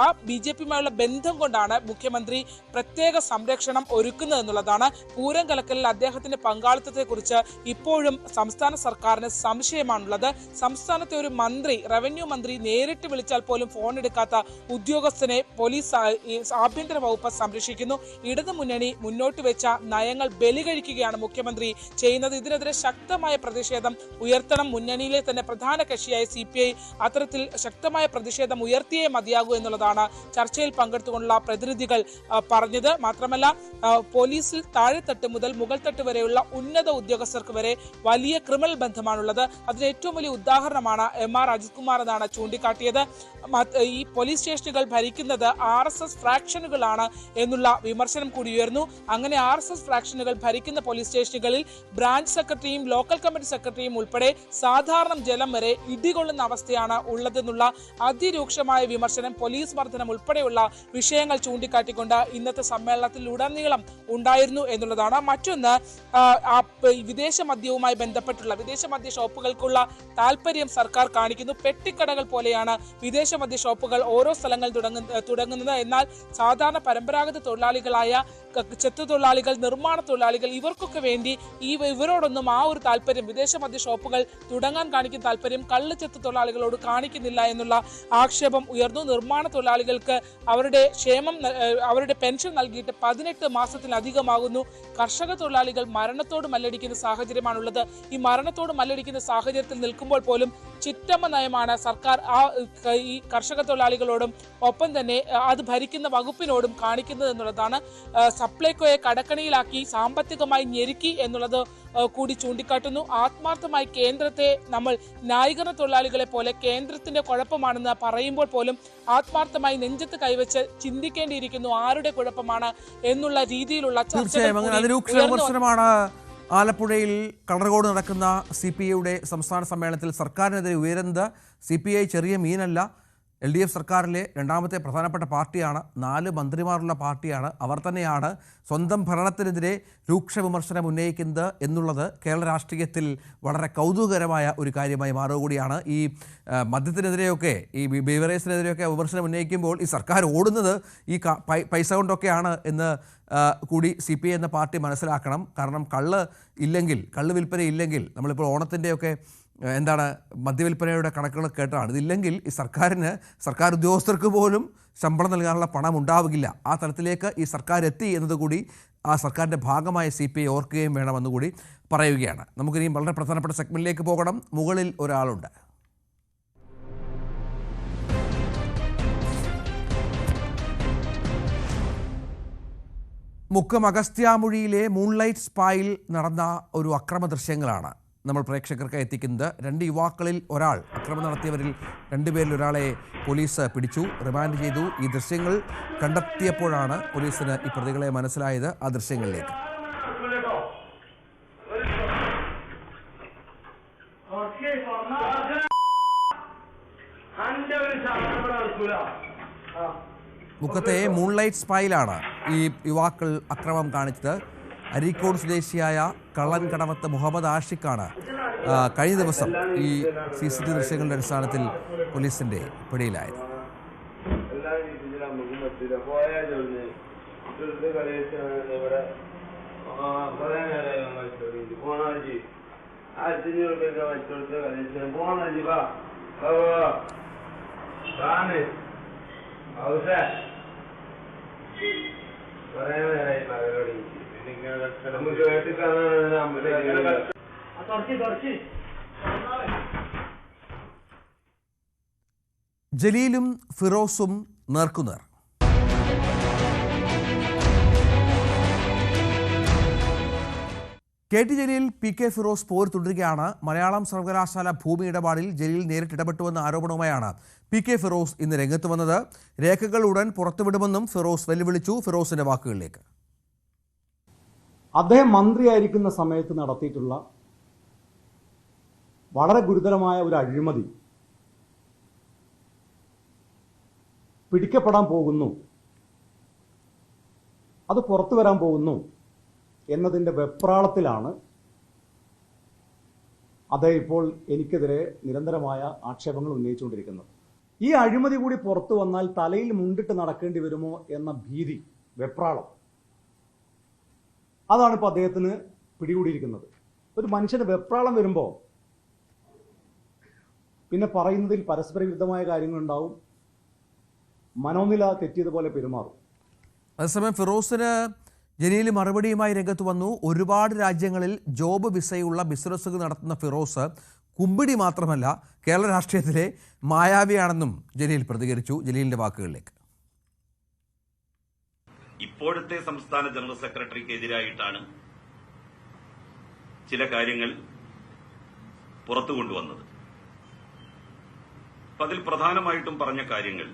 ആ BJPയുമായുള്ള ബന്ധം കൊണ്ടാണ് മുഖ്യമന്ത്രി പ്രത്യേക സംരക്ഷണം ഒരുക്കുന്നത് എന്നുള്ളതാണ്. പൂരം കലക്കലിൽ അദ്ദേഹത്തിന്റെ പങ്കാളിത്തത്തെക്കുറിച്ച് ഇപ്പോഴും സംസ്ഥാന സർക്കാരിന് സംശയമാണുള്ളത്. സംസ്ഥാനത്തെ ഒരു മന്ത്രി, റവന്യൂ മന്ത്രി നേരിട്ട് വിളിച്ചാൽ പോലും ഫോൺ എടുക്കാത്ത ഉദ്യോഗസ്ഥനെ പോലീസ് ആഭ്യന്തര വകുപ്പ് സംരക്ഷിക്കുന്നു. ഇടതുമുന്നണി മുന്നോട്ട് വെച്ച നയങ്ങൾ ബലികഴിക്കുകയാണ് മുഖ്യമന്ത്രി ചെയ്യുന്നത്. ഇതിനെതിരെ ശക്തമായ പ്രതിഷേധം ഉയർത്തണം. മുന്നണിയിലെ തന്നെ പ്രധാന കക്ഷിയായ CPI അത്തരത്തിൽ ശക്തമായ പ്രതിഷേധം ഉയർത്തിയേ മതിയാകൂ എന്നുള്ളതാണ് ചർച്ചയിൽ പങ്കെടുത്തുകൊണ്ടുള്ള പ്രതിനിധികൾ പറഞ്ഞത്. മാത്രമല്ല, പോലീസിൽ താഴെത്തട്ട് മുതൽ മുകൾ തട്ട് വരെയുള്ള ഉന്നത ഉദ്യോഗസ്ഥർക്ക് വരെ വലിയ ക്രിമിനൽ ബന്ധമാണുള്ളത്. അതിന് ഏറ്റവും വലിയ ഉദാഹരണമാണ് MR അജിത് കുമാർ എന്നാണ് ചൂണ്ടിക്കാട്ടിയത്. ഈ പോലീസ് സ്റ്റേഷനുകൾ ഭരിക്കുന്നത് RSS ഫ്രാക്ഷനുകളാണ് എന്നുള്ള വിമർശനം കൂടി ഉയർന്നു. അങ്ങനെ RSS ഫ്രാക്ഷനുകൾ ഭരിക്കുന്ന പോലീസ് സ്റ്റേഷനുകളിൽ ബ്രാഞ്ച് സെക്രട്ടറിയും ലോക്കൽ കമ്മിറ്റി സെക്രട്ടറിയും ഉൾപ്പെടെ സാധാരണ ജനം വരെ ഇടികൊള്ളുന്ന അവസ്ഥയാണ് ഉള്ളതെന്നുള്ള അതിരൂക്ഷമായ വിമർശനം പോലീസ് വർധനം ഉൾപ്പെടെയുള്ള വിഷയങ്ങൾ ചൂണ്ടിക്കാട്ടിക്കൊണ്ട് ഇന്നത്തെ സമ്മേളനത്തിൽ ഉടനീളം ഉണ്ടായിരുന്നു എന്നുള്ളതാണ്. മറ്റൊന്ന്, വിദേശ മദ്യവുമായി ബന്ധപ്പെട്ടുള്ള വിദേശ മദ്യ ഷോപ്പുകൾക്കുള്ള താല്പര്യം സർക്കാർ കാണിക്കുന്നു. പെട്ടിക്കടകൾ പോലെയാണ് വിദേശ മദ്യ ഷോപ്പുകൾ ഓരോ സ്ഥലങ്ങളിൽ തുടങ്ങുന്നത്. എന്നാൽ സാധാരണ പരമ്പരാഗത തൊഴിലാളികളായ ചെത്തു തൊഴിലാളികൾ, നിർമ്മാണ തൊഴിലാളികൾ, ഇവർക്കൊക്കെ വേണ്ടി ഇവരോടൊന്നും ആ ഒരു താല്പര്യം, വിദേശ മദ്യ ഷോപ്പുകൾ തുടങ്ങാൻ കാണിക്കുന്ന താല്പര്യം കള്ള് ചെത്തു തൊഴിലാളികളോട് കാണിക്കുന്നില്ല എന്നുള്ള ആക്ഷേപം ഉയർന്നു. നിർമ്മാണ തൊഴിലാളികൾക്ക് അവരുടെ പെൻഷൻ നൽകിയിട്ട് 18 മാസത്തിലധികമാകുന്നു. കർഷക തൊഴിലാളികൾ മരണത്തോട് മല്ലടിക്കുന്ന സാഹചര്യമാണുള്ളത്. ഈ മരണത്തോട് മല്ലടിക്കുന്ന സാഹചര്യത്തിൽ നിൽക്കുമ്പോൾ പോലും ചിറ്റമ്മ നയമാണ് സർക്കാർ ഈ കർഷക തൊഴിലാളികളോടും ഒപ്പം തന്നെ അത് ഭരിക്കുന്ന വകുപ്പിനോടും കാണിക്കുന്നത് എന്നുള്ളതാണ്. സപ്ലൈകോയെ കടക്കണിയിലാക്കി സാമ്പത്തികമായി ഞെരുക്കി എന്നുള്ളത് കൂടി ചൂണ്ടിക്കാട്ടുന്നു. ആത്മാർത്ഥമായി കേന്ദ്രത്തെ നമ്മൾ ന്യായീകരണ തൊഴിലാളികളെ പോലെ കേന്ദ്രത്തിന്റെ കുഴപ്പമാണെന്ന് പറയുമ്പോൾ പോലും ആത്മാർത്ഥമായി നെഞ്ചത്ത് കൈവച്ച് ചിന്തിക്കേണ്ടിയിരിക്കുന്നു ആരുടെ കുഴപ്പമാണ് എന്നുള്ള രീതിയിലുള്ള വിമർശനമാണ്. ആലപ്പുഴയിൽ കളർകോട് നടക്കുന്ന CPIയുടെ സംസ്ഥാന സമ്മേളനത്തിൽ സർക്കാരിനെതിരെ ഉയരുന്നത്. CPI ചെറിയ മീനല്ല. LDF സർക്കാരിലെ രണ്ടാമത്തെ പ്രധാനപ്പെട്ട പാർട്ടിയാണ്. 4 മന്ത്രിമാരുള്ള പാർട്ടിയാണ്. അവർ തന്നെയാണ് സ്വന്തം ഭരണത്തിനെതിരെ രൂക്ഷ വിമർശനം ഉന്നയിക്കുന്നത് എന്നുള്ളത് കേരള രാഷ്ട്രീയത്തിൽ വളരെ കൗതുകകരമായ ഒരു കാര്യമായി മാറുകയാണ്. ഈ മദ്യത്തിനെതിരെയൊക്കെ, ഈ ബീവറേജിനെതിരെയൊക്കെ വിമർശനം ഉന്നയിക്കുമ്പോൾ ഈ സർക്കാർ ഓടുന്നത് ഈ പൈസ കൊണ്ടൊക്കെയാണ് എന്ന് കൂടി CPI എന്ന പാർട്ടി മനസ്സിലാക്കണം. കാരണം കള്ള് വിൽപ്പന ഇല്ലെങ്കിൽ, നമ്മളിപ്പോൾ ഓണത്തിൻ്റെയൊക്കെ മദ്യവിൽപ്പനയുടെ കണക്കുകൾ കേട്ടാണ്. ഇതില്ലെങ്കിൽ ഈ സർക്കാർ ഉദ്യോഗസ്ഥർക്ക് പോലും ശമ്പളം നൽകാനുള്ള പണം ഉണ്ടാവുകയില്ല. ആ തലത്തിലേക്ക് ഈ സർക്കാർ എത്തി എന്നതുകൂടി ആ സർക്കാരിൻ്റെ ഭാഗമായ CPI ഓർക്കുകയും വേണമെന്നുകൂടി പറയുകയാണ്. നമുക്കിനിയും വളരെ പ്രധാനപ്പെട്ട സെഗ്മെൻറ്റിലേക്ക് പോകണം. മുകളിൽ ഒരാളുണ്ട്. മുക്കം അഗസ്ത്യാമൊഴിയിലെ മൂൺലൈറ്റ് സ്പായിൽ നടന്ന ഒരു അക്രമ ദൃശ്യങ്ങളാണ് നമ്മൾ പ്രേക്ഷകർക്ക് എത്തിക്കുന്നത്. 2 യുവാക്കളിൽ ഒരാൾ, ആക്രമണം നടത്തിയവരിൽ 2 പേരിൽ ഒരാളെ പോലീസ് പിടിച്ചു, റിമാൻഡ് ചെയ്തു. ഈ ദൃശ്യങ്ങൾ കണ്ടെത്തിയപ്പോഴാണ് പോലീസിന് ഈ പ്രതികളെ മനസ്സിലായത്. ആ ദൃശ്യങ്ങളിലേക്ക്. മുക്കത്തെ മൂൺലൈറ്റ് സ്പായിലാണ് ഈ യുവാക്കൾ അക്രമം കാണിച്ചത്. അരീക്കോട് സ്വദേശിയായ കള്ളൻകടവത്ത് മുഹമ്മദ് ആഷിഖാണ് കഴിഞ്ഞ ദിവസം ഈ CCTV ദൃശ്യങ്ങളുടെ അടിസ്ഥാനത്തിൽ പോലീസിന്റെ പിടിയിലായത്. ജലീലും ഫിറോസും നേർക്കുനേർ. KT ജലീൽ PK ഫിറോസ് പോർ തുടരുകയാണ്. മലയാളം സർവകലാശാല ഭൂമി ഇടപാടിൽ ജലീൽ നേരിട്ട് ഇടപെട്ടുവെന്ന ആരോപണവുമായാണ് PK ഫിറോസ് ഇന്ന് രംഗത്ത് വന്നത്. രേഖകൾ ഉടൻ പുറത്തുവിടുമെന്നും ഫിറോസ് വെല്ലുവിളിച്ചു. ഫിറോസിന്റെ വാക്കുകളിലേക്ക്. അദ്ദേഹം മന്ത്രിയായിരിക്കുന്ന സമയത്ത് നടത്തിയിട്ടുള്ള വളരെ ഗുരുതരമായ ഒരു അഴിമതി പിടിക്കപ്പെടാൻ പോകുന്നു, അത് പുറത്തു വരാൻ പോകുന്നു എന്നതിൻ്റെ വെപ്രാളത്തിലാണ് അദ്ദേഹം ഇപ്പോൾ എനിക്കെതിരെ നിരന്തരമായ ആക്ഷേപങ്ങൾ ഉന്നയിച്ചുകൊണ്ടിരിക്കുന്നത്. ഈ അഴിമതി കൂടി പുറത്തു വന്നാൽ തലയിൽ മുണ്ടിട്ട് നടക്കേണ്ടി വരുമോ എന്ന ഭീതി, വെപ്രാളം, അതാണ് ഇപ്പോൾ അദ്ദേഹത്തിന് പിടികൂടിയിരിക്കുന്നത്. ഒരു മനുഷ്യന് വെപ്രാളം വരുമ്പോൾ പിന്നെ പറയുന്നതിൽ പരസ്പര വിരുദ്ധമായ കാര്യങ്ങളുണ്ടാവും, മനോനില തെറ്റിയതുപോലെ പെരുമാറും. അതേസമയം ഫിറോസിന് ജലീൽ മറുപടിയുമായി രംഗത്ത് വന്നു. ഒരുപാട് രാജ്യങ്ങളിൽ ജോബ് വിസയുള്ള ബിസിനസ്സുകൾ നടത്തുന്ന ഫിറോസ് കുമ്പിടി മാത്രമല്ല, കേരള രാഷ്ട്രീയത്തിലെ മായാവിയാണെന്നും ജലീൽ പ്രതികരിച്ചു. ജലീലിന്റെ വാക്കുകളിലേക്ക്. ഇപ്പോഴത്തെ സംസ്ഥാന ജനറൽ സെക്രട്ടറിക്കെതിരായിട്ടാണ് ചില കാര്യങ്ങൾ പുറത്തു കൊണ്ടുവന്നത്. അതിൽ പ്രധാനമായിട്ടും പറഞ്ഞ കാര്യങ്ങൾ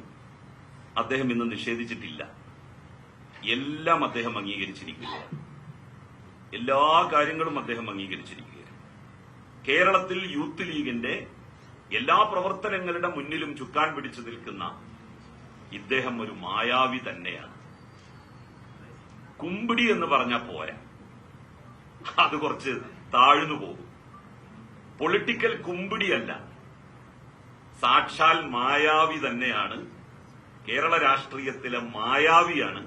അദ്ദേഹം ഇന്ന് നിഷേധിച്ചിട്ടില്ല. എല്ലാം അദ്ദേഹം അംഗീകരിച്ചിരിക്കുകയാണ്. എല്ലാ കാര്യങ്ങളും അദ്ദേഹം അംഗീകരിച്ചിരിക്കുകയാണ്. കേരളത്തിൽ യൂത്ത് ലീഗിന്റെ എല്ലാ പ്രവർത്തനങ്ങളുടെ മുന്നിലും ചുക്കാൻ പിടിച്ചു നിൽക്കുന്ന ഇദ്ദേഹം ഒരു മായാവി തന്നെയാണ്. കുമ്പിടി എന്ന് പറഞ്ഞാൽ പോരാ, അത് കുറച്ച് താഴ്ന്നു പോകും. പൊളിറ്റിക്കൽ കുമ്പിടിയല്ല, സാക്ഷാൽ മായാവി തന്നെയാണ്. കേരള രാഷ്ട്രീയത്തിലെ മായാവിയാണ്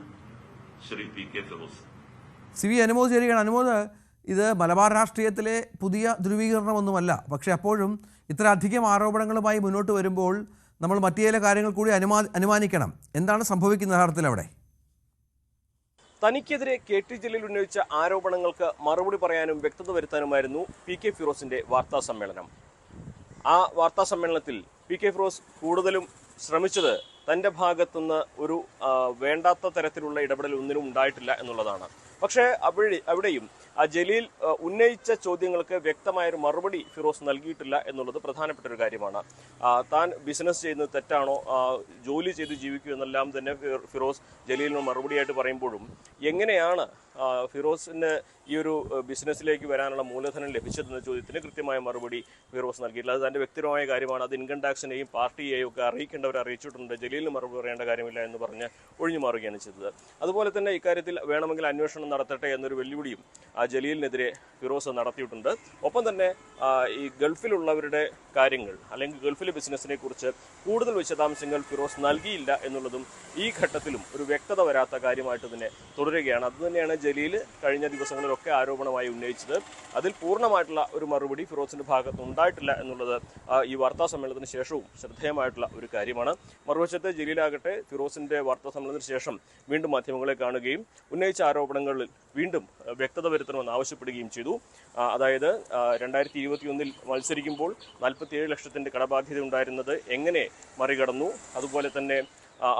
ശ്രീ PK ഫിറോസ്. CV അനുമോദ് ചേരുകയാണ്. അനുമോദ്, ഇത് മലബാർ രാഷ്ട്രീയത്തിലെ പുതിയ ധ്രുവീകരണമൊന്നുമല്ല. പക്ഷേ അപ്പോഴും ഇത്ര അധികം ആരോപണങ്ങളുമായി മുന്നോട്ട് വരുമ്പോൾ നമ്മൾ മറ്റു ചില കാര്യങ്ങൾ കൂടി അനുമാനിക്കണം. എന്താണ് സംഭവിക്കുന്നത് യഥാർത്ഥത്തിൽ അവിടെ? തനിക്കെതിരെ KT ജലീൽ ഉന്നയിച്ച ആരോപണങ്ങൾക്ക് മറുപടി പറയാനും വ്യക്തത വരുത്താനുമായിരുന്നു PK ഫിറോസിന്റെ വാർത്താ സമ്മേളനം. ആ വാർത്താ സമ്മേളനത്തിൽ PK ഫിറോസ് കൂടുതലും ശ്രമിച്ചത് തൻ്റെ ഭാഗത്തുനിന്ന് ഒരു വേണ്ടാത്ത തരത്തിലുള്ള ഇടപെടൽ ഒന്നിനും ഉണ്ടായിട്ടില്ല എന്നുള്ളതാണ്. പക്ഷേ അവിടെയും ജലീൽ ഉന്നയിച്ച ചോദ്യങ്ങൾക്ക് വ്യക്തമായൊരു മറുപടി ഫിറോസ് നൽകിയിട്ടില്ല എന്നുള്ളത് പ്രധാനപ്പെട്ട ഒരു കാര്യമാണ്. താൻ ബിസിനസ് ചെയ്യുന്നത് തെറ്റാണോ, ജോലി ചെയ്ത് ജീവിക്കൂ എന്നെല്ലാം തന്നെ ഫിറോസ് ജലീലിന് മറുപടിയായിട്ട് പറയുമ്പോഴും എങ്ങനെയാണ് ഫിറോസിന് ഈ ഒരു ബിസിനസ്സിലേക്ക് വരാനുള്ള മൂലധനം ലഭിച്ചതെന്ന ചോദ്യത്തിന് കൃത്യമായ മറുപടി ഫിറോസ് നൽകിയിട്ടില്ല. അത് തൻ്റെ വ്യക്തിപരമായ കാര്യമാണ്. അത് ഇൻകം ടാക്സിനെയും പാർട്ടിയെയും ഒക്കെ അറിയിക്കേണ്ടവർ അറിയിച്ചിട്ടുണ്ട്. ജലീലിന് മറുപടി പറയേണ്ട കാര്യമില്ല എന്ന് പറഞ്ഞ് ഒഴിഞ്ഞു മാറുകയാണ് ചെയ്തത്. അതുപോലെ തന്നെ ഇക്കാര്യത്തിൽ വേണമെങ്കിൽ അന്വേഷണം നടത്തട്ടെ എന്നൊരു വെല്ലുവിളിയും ജലീലിനെതിരെ ഫിറോസ് നടത്തിയിട്ടുണ്ട്. ഒപ്പം തന്നെ ഈ ഗൾഫിലുള്ളവരുടെ കാര്യങ്ങൾ അല്ലെങ്കിൽ ഗൾഫിലെ ബിസിനസ്സിനെ കുറിച്ച് കൂടുതൽ വിശദാംശങ്ങൾ ഫിറോസ് നൽകിയില്ല എന്നുള്ളതും ഈ ഘട്ടത്തിലും ഒരു വ്യക്തത വരാത്ത കാര്യമായിട്ട് തന്നെ തുടരുകയാണ്. അതുതന്നെയാണ് ജലീൽ കഴിഞ്ഞ ദിവസങ്ങളിലൊക്കെ ആരോപണമായി ഉന്നയിച്ചത്. അതിൽ പൂർണ്ണമായിട്ടുള്ള ഒരു മറുപടി ഫിറോസിന്റെ ഭാഗത്ത് ഉണ്ടായിട്ടില്ല എന്നുള്ളത് ഈ വാർത്താ സമ്മേളനത്തിന് ശേഷവും ശ്രദ്ധേയമായിട്ടുള്ള ഒരു കാര്യമാണ്. മറുവശത്ത് ജലീലാകട്ടെ ഫിറോസിന്റെ വാർത്താ സമ്മേളനത്തിന് ശേഷം വീണ്ടും മാധ്യമങ്ങളെ കാണുകയും ഉന്നയിച്ച ആരോപണങ്ങളിൽ വീണ്ടും വ്യക്തത വരുത്തണമെന്ന് ആവശ്യപ്പെടുകയും ചെയ്തു. അതായത് 2021 മത്സരിക്കുമ്പോൾ 47 ലക്ഷത്തിന്റെ കടബാധ്യത ഉണ്ടായിരുന്നത് എങ്ങനെ മറികടന്നു, അതുപോലെ തന്നെ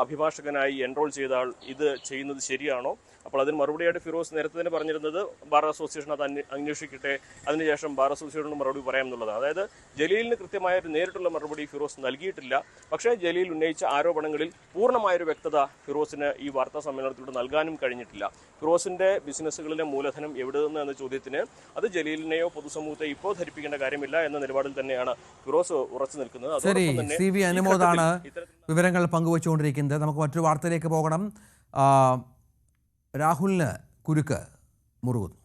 അഭിഭാഷകനായി എൻറോൾ ചെയ്ത ആൾ ഇത് ചെയ്യുന്നത് ശരിയാണോ? അപ്പോൾ അതിന് മറുപടിയായിട്ട് ഫിറോസ് നേരത്തെ തന്നെ പറഞ്ഞിരുന്നത് ബാർ അസോസിയേഷൻ അത് അന്വേഷിക്കട്ടെ, അതിനുശേഷം ബാർ അസോസിയേഷന് മറുപടി പറയാമെന്നുള്ളതാണ്. അതായത് ജലീലിന് കൃത്യമായ ഒരു നേരിട്ടുള്ള മറുപടി ഫിറോസ് നൽകിയിട്ടില്ല. പക്ഷേ ജലീൽ ഉന്നയിച്ച ആരോപണങ്ങളിൽ പൂർണ്ണമായൊരു വ്യക്തത ഫിറോസിന് ഈ വാർത്താ സമ്മേളനത്തിലൂടെ നൽകാനും കഴിഞ്ഞിട്ടില്ല. ഫിറോസിന്റെ ബിസിനസ്സുകളിലെ മൂലധനം എവിടെ നിന്ന് എന്ന ചോദ്യത്തിന് അത് ജലീലിനെയോ പൊതുസമൂഹത്തെ ഇപ്പോൾ ധരിപ്പിക്കേണ്ട കാര്യമില്ല എന്ന നിലപാടിൽ തന്നെയാണ് ഫിറോസ് ഉറച്ചു നിൽക്കുന്നത്. ശരി, CV അനുമോദാണ് വിവരങ്ങൾ പങ്കുവച്ചുകൊണ്ടിരിക്കുന്നത്. നമുക്ക് മറ്റൊരു വാർത്തയിലേക്ക് പോകണം. രാഹുലിന് കുരുക്ക് മുറുകുന്നു.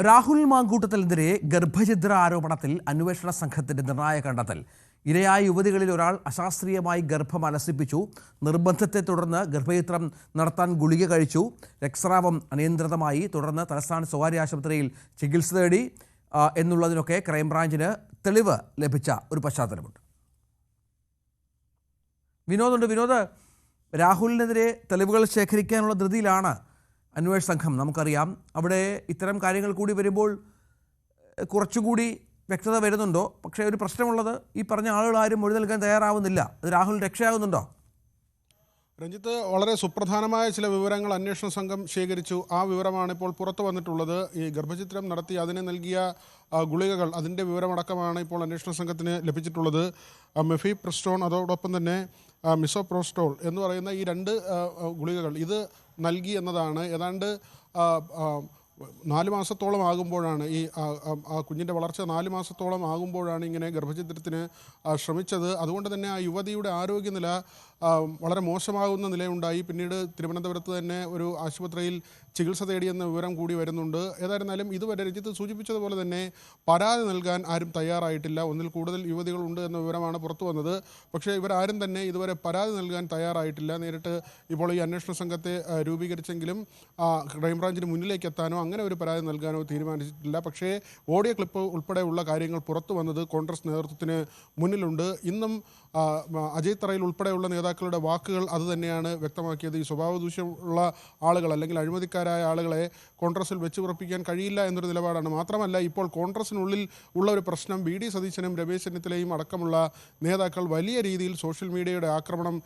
രാഹുൽ മാങ്കൂട്ടത്തിനെതിരെ ഗർഭഛിദ്ര ആരോപണത്തിൽ അന്വേഷണ സംഘത്തിന്റെ നിർണായക കണ്ടെത്തൽ. ഇരയായ യുവതികളിൽ ഒരാൾ അശാസ്ത്രീയമായി ഗർഭം അലസിപ്പിച്ചു. നിർബന്ധത്തെ തുടർന്ന് ഗർഭഛിദ്രം നടത്താൻ ഗുളിക കഴിച്ചു. രക്തസ്രാവം അനിയന്ത്രിതമായി. തുടർന്ന് തലസ്ഥാന സ്വകാര്യ ആശുപത്രിയിൽ ചികിത്സ തേടി എന്നുള്ളതിനൊക്കെ ക്രൈംബ്രാഞ്ചിന് തെളിവ് ലഭിച്ച ഒരു പശ്ചാത്തലമുണ്ട്. വിനോദ്, രാഹുലിനെതിരെ തെളിവുകൾ ശേഖരിക്കാനുള്ള ധൃതിയിലാണ് അന്വേഷണ സംഘം. നമുക്കറിയാം, അവിടെ ഇത്തരം കാര്യങ്ങൾ കൂടി വരുമ്പോൾ കുറച്ചുകൂടി വ്യക്തത വരുന്നുണ്ടോ? പക്ഷേ ഒരു പ്രശ്നമുള്ളത്, ഈ പറഞ്ഞ ആളുകൾ ആരും മൊഴി നൽകാൻ തയ്യാറാവുന്നില്ല. അത് രാഹുൽ രക്ഷയാകുന്നുണ്ടോ? രഞ്ജിത്ത്, വളരെ സുപ്രധാനമായ ചില വിവരങ്ങൾ അന്വേഷണ സംഘം ശേഖരിച്ചു. ആ വിവരമാണ് ഇപ്പോൾ പുറത്തു വന്നിട്ടുള്ളത്. ഈ ഗർഭചിത്രം നടത്തി അതിന് നൽകിയ ഗുളികകൾ, അതിൻ്റെ വിവരമടക്കമാണ് ഇപ്പോൾ അന്വേഷണ സംഘത്തിന് ലഭിച്ചിട്ടുള്ളത്. മെഫിപ്രസ്റ്റോൺ, അതോടൊപ്പം തന്നെ മിസോപ്രോസ്റ്റോൾ എന്ന് പറയുന്ന ഈ 2 ഗുളികകൾ ഇത് നൽകി എന്നതാണ്. ഏതാണ്ട് 4 മാസത്തോളം ആകുമ്പോഴാണ് ഈ കുഞ്ഞിൻ്റെ വളർച്ച 4 മാസത്തോളം ആകുമ്പോഴാണ് ഇങ്ങനെ ഗർഭഛിദ്രത്തിന് ശ്രമിച്ചത്. അതുകൊണ്ട് തന്നെ ആ യുവതിയുടെ ആരോഗ്യനില വളരെ മോശമാകുന്ന നിലയുണ്ടായി. പിന്നീട് തിരുവനന്തപുരത്ത് തന്നെ ഒരു ആശുപത്രിയിൽ ചികിത്സ തേടിയെന്ന വിവരം കൂടി വരുന്നുണ്ട്. ഏതായിരുന്നാലും ഇതുവരെ രഞ്ജിത്ത് സൂചിപ്പിച്ചതുപോലെ തന്നെ പരാതി നൽകാൻ ആരും തയ്യാറായിട്ടില്ല. 1-ൽ കൂടുതൽ യുവതികളുണ്ട് എന്ന വിവരമാണ് പുറത്തു വന്നത്. പക്ഷേ ഇവരാരും തന്നെ ഇതുവരെ പരാതി നൽകാൻ തയ്യാറായിട്ടില്ല. നേരിട്ട് ഇപ്പോൾ ഈ അന്വേഷണ സംഘത്തെ രൂപീകരിച്ചെങ്കിലും ക്രൈംബ്രാഞ്ചിന് മുന്നിലേക്ക് എത്താനോ അങ്ങനെ ഒരു പരാതി നൽകാനോ തീരുമാനിച്ചിട്ടില്ല. പക്ഷേ ഓഡിയോ ക്ലിപ്പ് ഉൾപ്പെടെയുള്ള കാര്യങ്ങൾ പുറത്തു വന്നത് കോൺഗ്രസ് നേതൃത്വത്തിന് മുന്നിലുണ്ട്. ഇന്നും അജയ് തറയിൽ ഉൾപ്പെടെയുള്ള നേതാക്കളുടെ വാക്കുകൾ അതുതന്നെയാണ് വ്യക്തമാക്കിയത്. ഈ സ്വഭാവ ദൂഷ്യമുള്ള ആളുകൾ അല്ലെങ്കിൽ അഴിമതിക്കാരായ ആളുകളെ കോൺഗ്രസിൽ വെച്ച് ഉറപ്പിക്കാൻ കഴിയില്ല എന്നൊരു നിലപാടാണ്. മാത്രമല്ല, ഇപ്പോൾ കോൺഗ്രസിനുള്ളിൽ ഉള്ള ഒരു പ്രശ്നം, VD സതീശനും രമേശ് ചെന്നിത്തലയും അടക്കമുള്ള നേതാക്കൾ വലിയ രീതിയിൽ സോഷ്യൽ മീഡിയയുടെ ആക്രമണം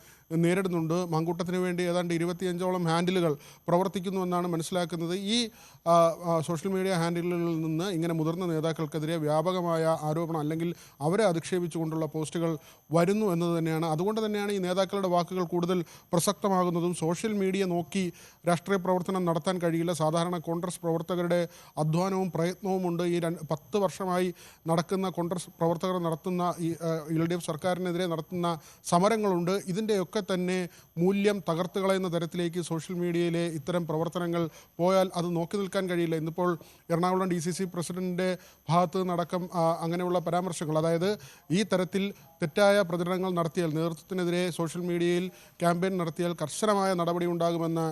നേരിടുന്നുണ്ട്. മാങ്കൂട്ടത്തിന് വേണ്ടി ഏതാണ്ട് 25ഓളം ഹാൻഡിലുകൾ പ്രവർത്തിക്കുന്നുവെന്നാണ് മനസ്സിലാക്കുന്നത്. ഈ സോഷ്യൽ മീഡിയ ഹാൻഡിലുകളിൽ നിന്ന് ഇങ്ങനെ മുതിർന്ന നേതാക്കൾക്കെതിരെ വ്യാപകമായ ആരോപണം അല്ലെങ്കിൽ അവരെ അധിക്ഷേപിച്ചുകൊണ്ടുള്ള പോസ്റ്റുകൾ വരുന്നു എന്നത് തന്നെയാണ്. അതുകൊണ്ട് തന്നെയാണ് ഈ നേതാക്കളുടെ വാക്കുകൾ കൂടുതൽ പ്രസക്തമാകുന്നതും. സോഷ്യൽ മീഡിയ നോക്കി രാഷ്ട്രീയ പ്രവർത്തനം നടത്താൻ കഴിയില്ല. സാധാരണ കോൺഗ്രസ് പ്രവർത്തകരുടെ അധ്വാനവും പ്രയത്നവുമുണ്ട്. ഈ 10 വർഷമായി നടക്കുന്ന കോൺഗ്രസ് പ്രവർത്തകർ നടത്തുന്ന ഈ LDF സർക്കാരിനെതിരെ നടത്തുന്ന സമരങ്ങളുണ്ട്. ഇതിൻ്റെയൊക്കെ തന്നെ മൂല്യം തകർത്ത് കളയുന്ന തരത്തിലേക്ക് സോഷ്യൽ മീഡിയയിലെ ഇത്തരം പ്രവർത്തനങ്ങൾ പോയാൽ അത് നോക്കി നിൽക്കാൻ കഴിയില്ല. ഇന്നിപ്പോൾ എറണാകുളം DCC പ്രസിഡന്റിൻ്റെ ഭാഗത്ത് നിന്നടക്കം അങ്ങനെയുള്ള പരാമർശങ്ങൾ, അതായത് ഈ തരത്തിൽ തെറ്റായ പ്രചരണങ്ങൾ നടത്തിയാൽ, നേതൃത്വത്തിനെതിരെ സോഷ്യൽ മീഡിയയിൽ ക്യാമ്പയിൻ നടത്തിയാൽ കർശനമായ നടപടി ഉണ്ടാകുമെന്ന്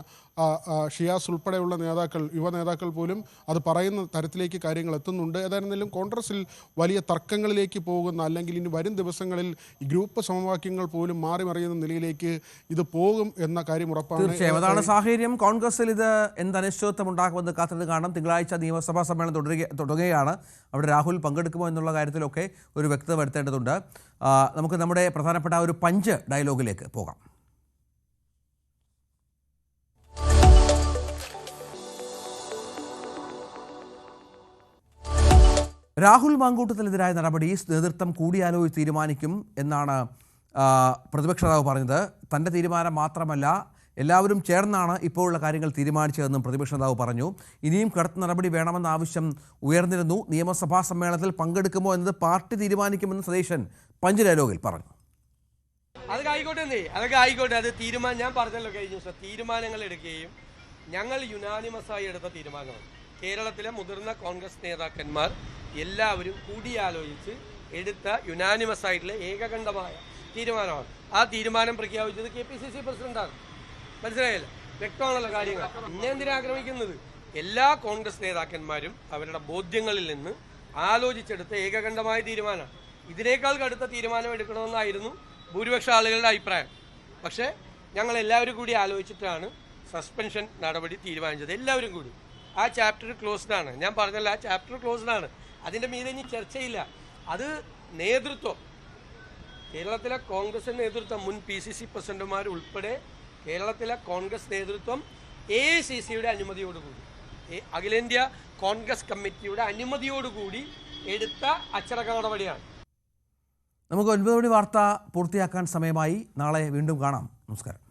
ഷിയാസ് ഉൾപ്പെടെയുള്ള നേതാക്കൾ, യുവ നേതാക്കൾ പോലും അത് പറയുന്ന തരത്തിലേക്ക് കാര്യങ്ങൾ എത്തുന്നുണ്ട്. ഏതായിരുന്നാലും കോൺഗ്രസിൽ വലിയ തർക്കങ്ങളിലേക്ക് പോകുന്ന, അല്ലെങ്കിൽ ഇനി വരും ദിവസങ്ങളിൽ ഈ ഗ്രൂപ്പ് സമവാക്യങ്ങൾ പോലും മാറി മറിയുന്ന നിലയിലേക്ക് ഇത് പോകും എന്ന കാര്യം ഉറപ്പാണ്. തീർച്ചയായും അതാണ് സാഹചര്യം. കോൺഗ്രസിൽ ഇത് എന്ത് അനിശ്ചിതത്വം ഉണ്ടാക്കുമെന്ന് കാത്തിരുന്ന് കാണാം. തിങ്കളാഴ്ച നിയമസഭാ സമ്മേളനം തുടങ്ങുകയാണ്. അവിടെ രാഹുൽ പങ്കെടുക്കുമോ എന്നുള്ള കാര്യത്തിലൊക്കെ ഒരു വ്യക്തത വരുത്തേണ്ടതുണ്ട്. നമുക്ക് നമ്മുടെ പ്രധാനപ്പെട്ട ഒരു പഞ്ച് ഡയലോഗിലേക്ക് പോകാം. രാഹുൽ മാങ്കൂട്ടത്തിനെതിരായ നടപടി നേതൃത്വം കൂടിയാലോചിച്ച് തീരുമാനിക്കും എന്നാണ് പ്രതിപക്ഷ നേതാവ് പറഞ്ഞത്. തൻ്റെ തീരുമാനം മാത്രമല്ല, എല്ലാവരും ചേർന്നാണ് ഇപ്പോഴുള്ള കാര്യങ്ങൾ തീരുമാനിച്ചതെന്നും പ്രതിപക്ഷ നേതാവ് പറഞ്ഞു. ഇനിയും കടുത്ത നടപടി വേണമെന്ന ആവശ്യം ഉയർന്നിരുന്നു. നിയമസഭാ സമ്മേളനത്തിൽ പങ്കെടുക്കുമോ എന്നത് പാർട്ടി തീരുമാനിക്കുമെന്ന് സതീശൻ പഞ്ച് ഡയലോഗിൽ പറഞ്ഞു. അതൊക്കെ ആയിക്കോട്ടെ. അത് തീരുമാനം ഞാൻ പറഞ്ഞല്ലോ കഴിഞ്ഞ ദിവസം. തീരുമാനങ്ങൾ എടുക്കുകയും ഞങ്ങൾ യുനാനിമസായി എടുത്ത തീരുമാനമാണ്. കേരളത്തിലെ മുതിർന്ന കോൺഗ്രസ് നേതാക്കന്മാർ എല്ലാവരും കൂടിയാലോചിച്ച് എടുത്ത യുനാനിമസ് ആയിട്ടുള്ള ഏകകണ്ഠമായ തീരുമാനമാണ്. ആ തീരുമാനം പ്രഖ്യാപിച്ചത് KPCC പ്രസിഡന്റാണ്. മനസ്സിലായല്ലോ, വ്യക്തമാണല്ലോ കാര്യങ്ങൾ. ഇന്നെ എന്തിനാ ആക്രമിക്കുന്നത്? എല്ലാ കോൺഗ്രസ് നേതാക്കന്മാരും അവരുടെ ബോധ്യങ്ങളിൽ നിന്ന് ആലോചിച്ചെടുത്ത ഏകകണ്ഠമായ തീരുമാനമാണ്. ഇതിനേക്കാൾ കടുത്ത തീരുമാനം എടുക്കണമെന്നായിരുന്നു ഭൂരിപക്ഷ ആളുകളുടെ അഭിപ്രായം. പക്ഷേ ഞങ്ങൾ എല്ലാവരും കൂടി ആലോചിച്ചിട്ടാണ് സസ്പെൻഷൻ നടപടി തീരുമാനിച്ചത്. എല്ലാവരും കൂടി. ആ ചാപ്റ്റർ ക്ലോസ്ഡ് ആണ്. ഞാൻ പറഞ്ഞല്ലോ, ആ ചാപ്റ്റർ ക്ലോസ്ഡ് ആണ്. അതിൻ്റെ മീതെ ഇനി ചർച്ചയില്ല. അത് നേതൃത്വം, കേരളത്തിലെ കോൺഗ്രസ് നേതൃത്വം, മുൻ PCC പ്രസിഡന്റുമാർ ഉൾപ്പെടെ കേരളത്തിലെ കോൺഗ്രസ് നേതൃത്വം AICCയുടെ അനുമതിയോടുകൂടി, അഖിലേന്ത്യാ കോൺഗ്രസ് കമ്മിറ്റിയുടെ അനുമതിയോടുകൂടി എടുത്ത അച്ചടക്ക നടപടിയാണ്. നമുക്ക് 9 മണി വാർത്ത പൂർത്തിയാക്കാൻ സമയമായി. നാളെ വീണ്ടും കാണാം. നമസ്കാരം.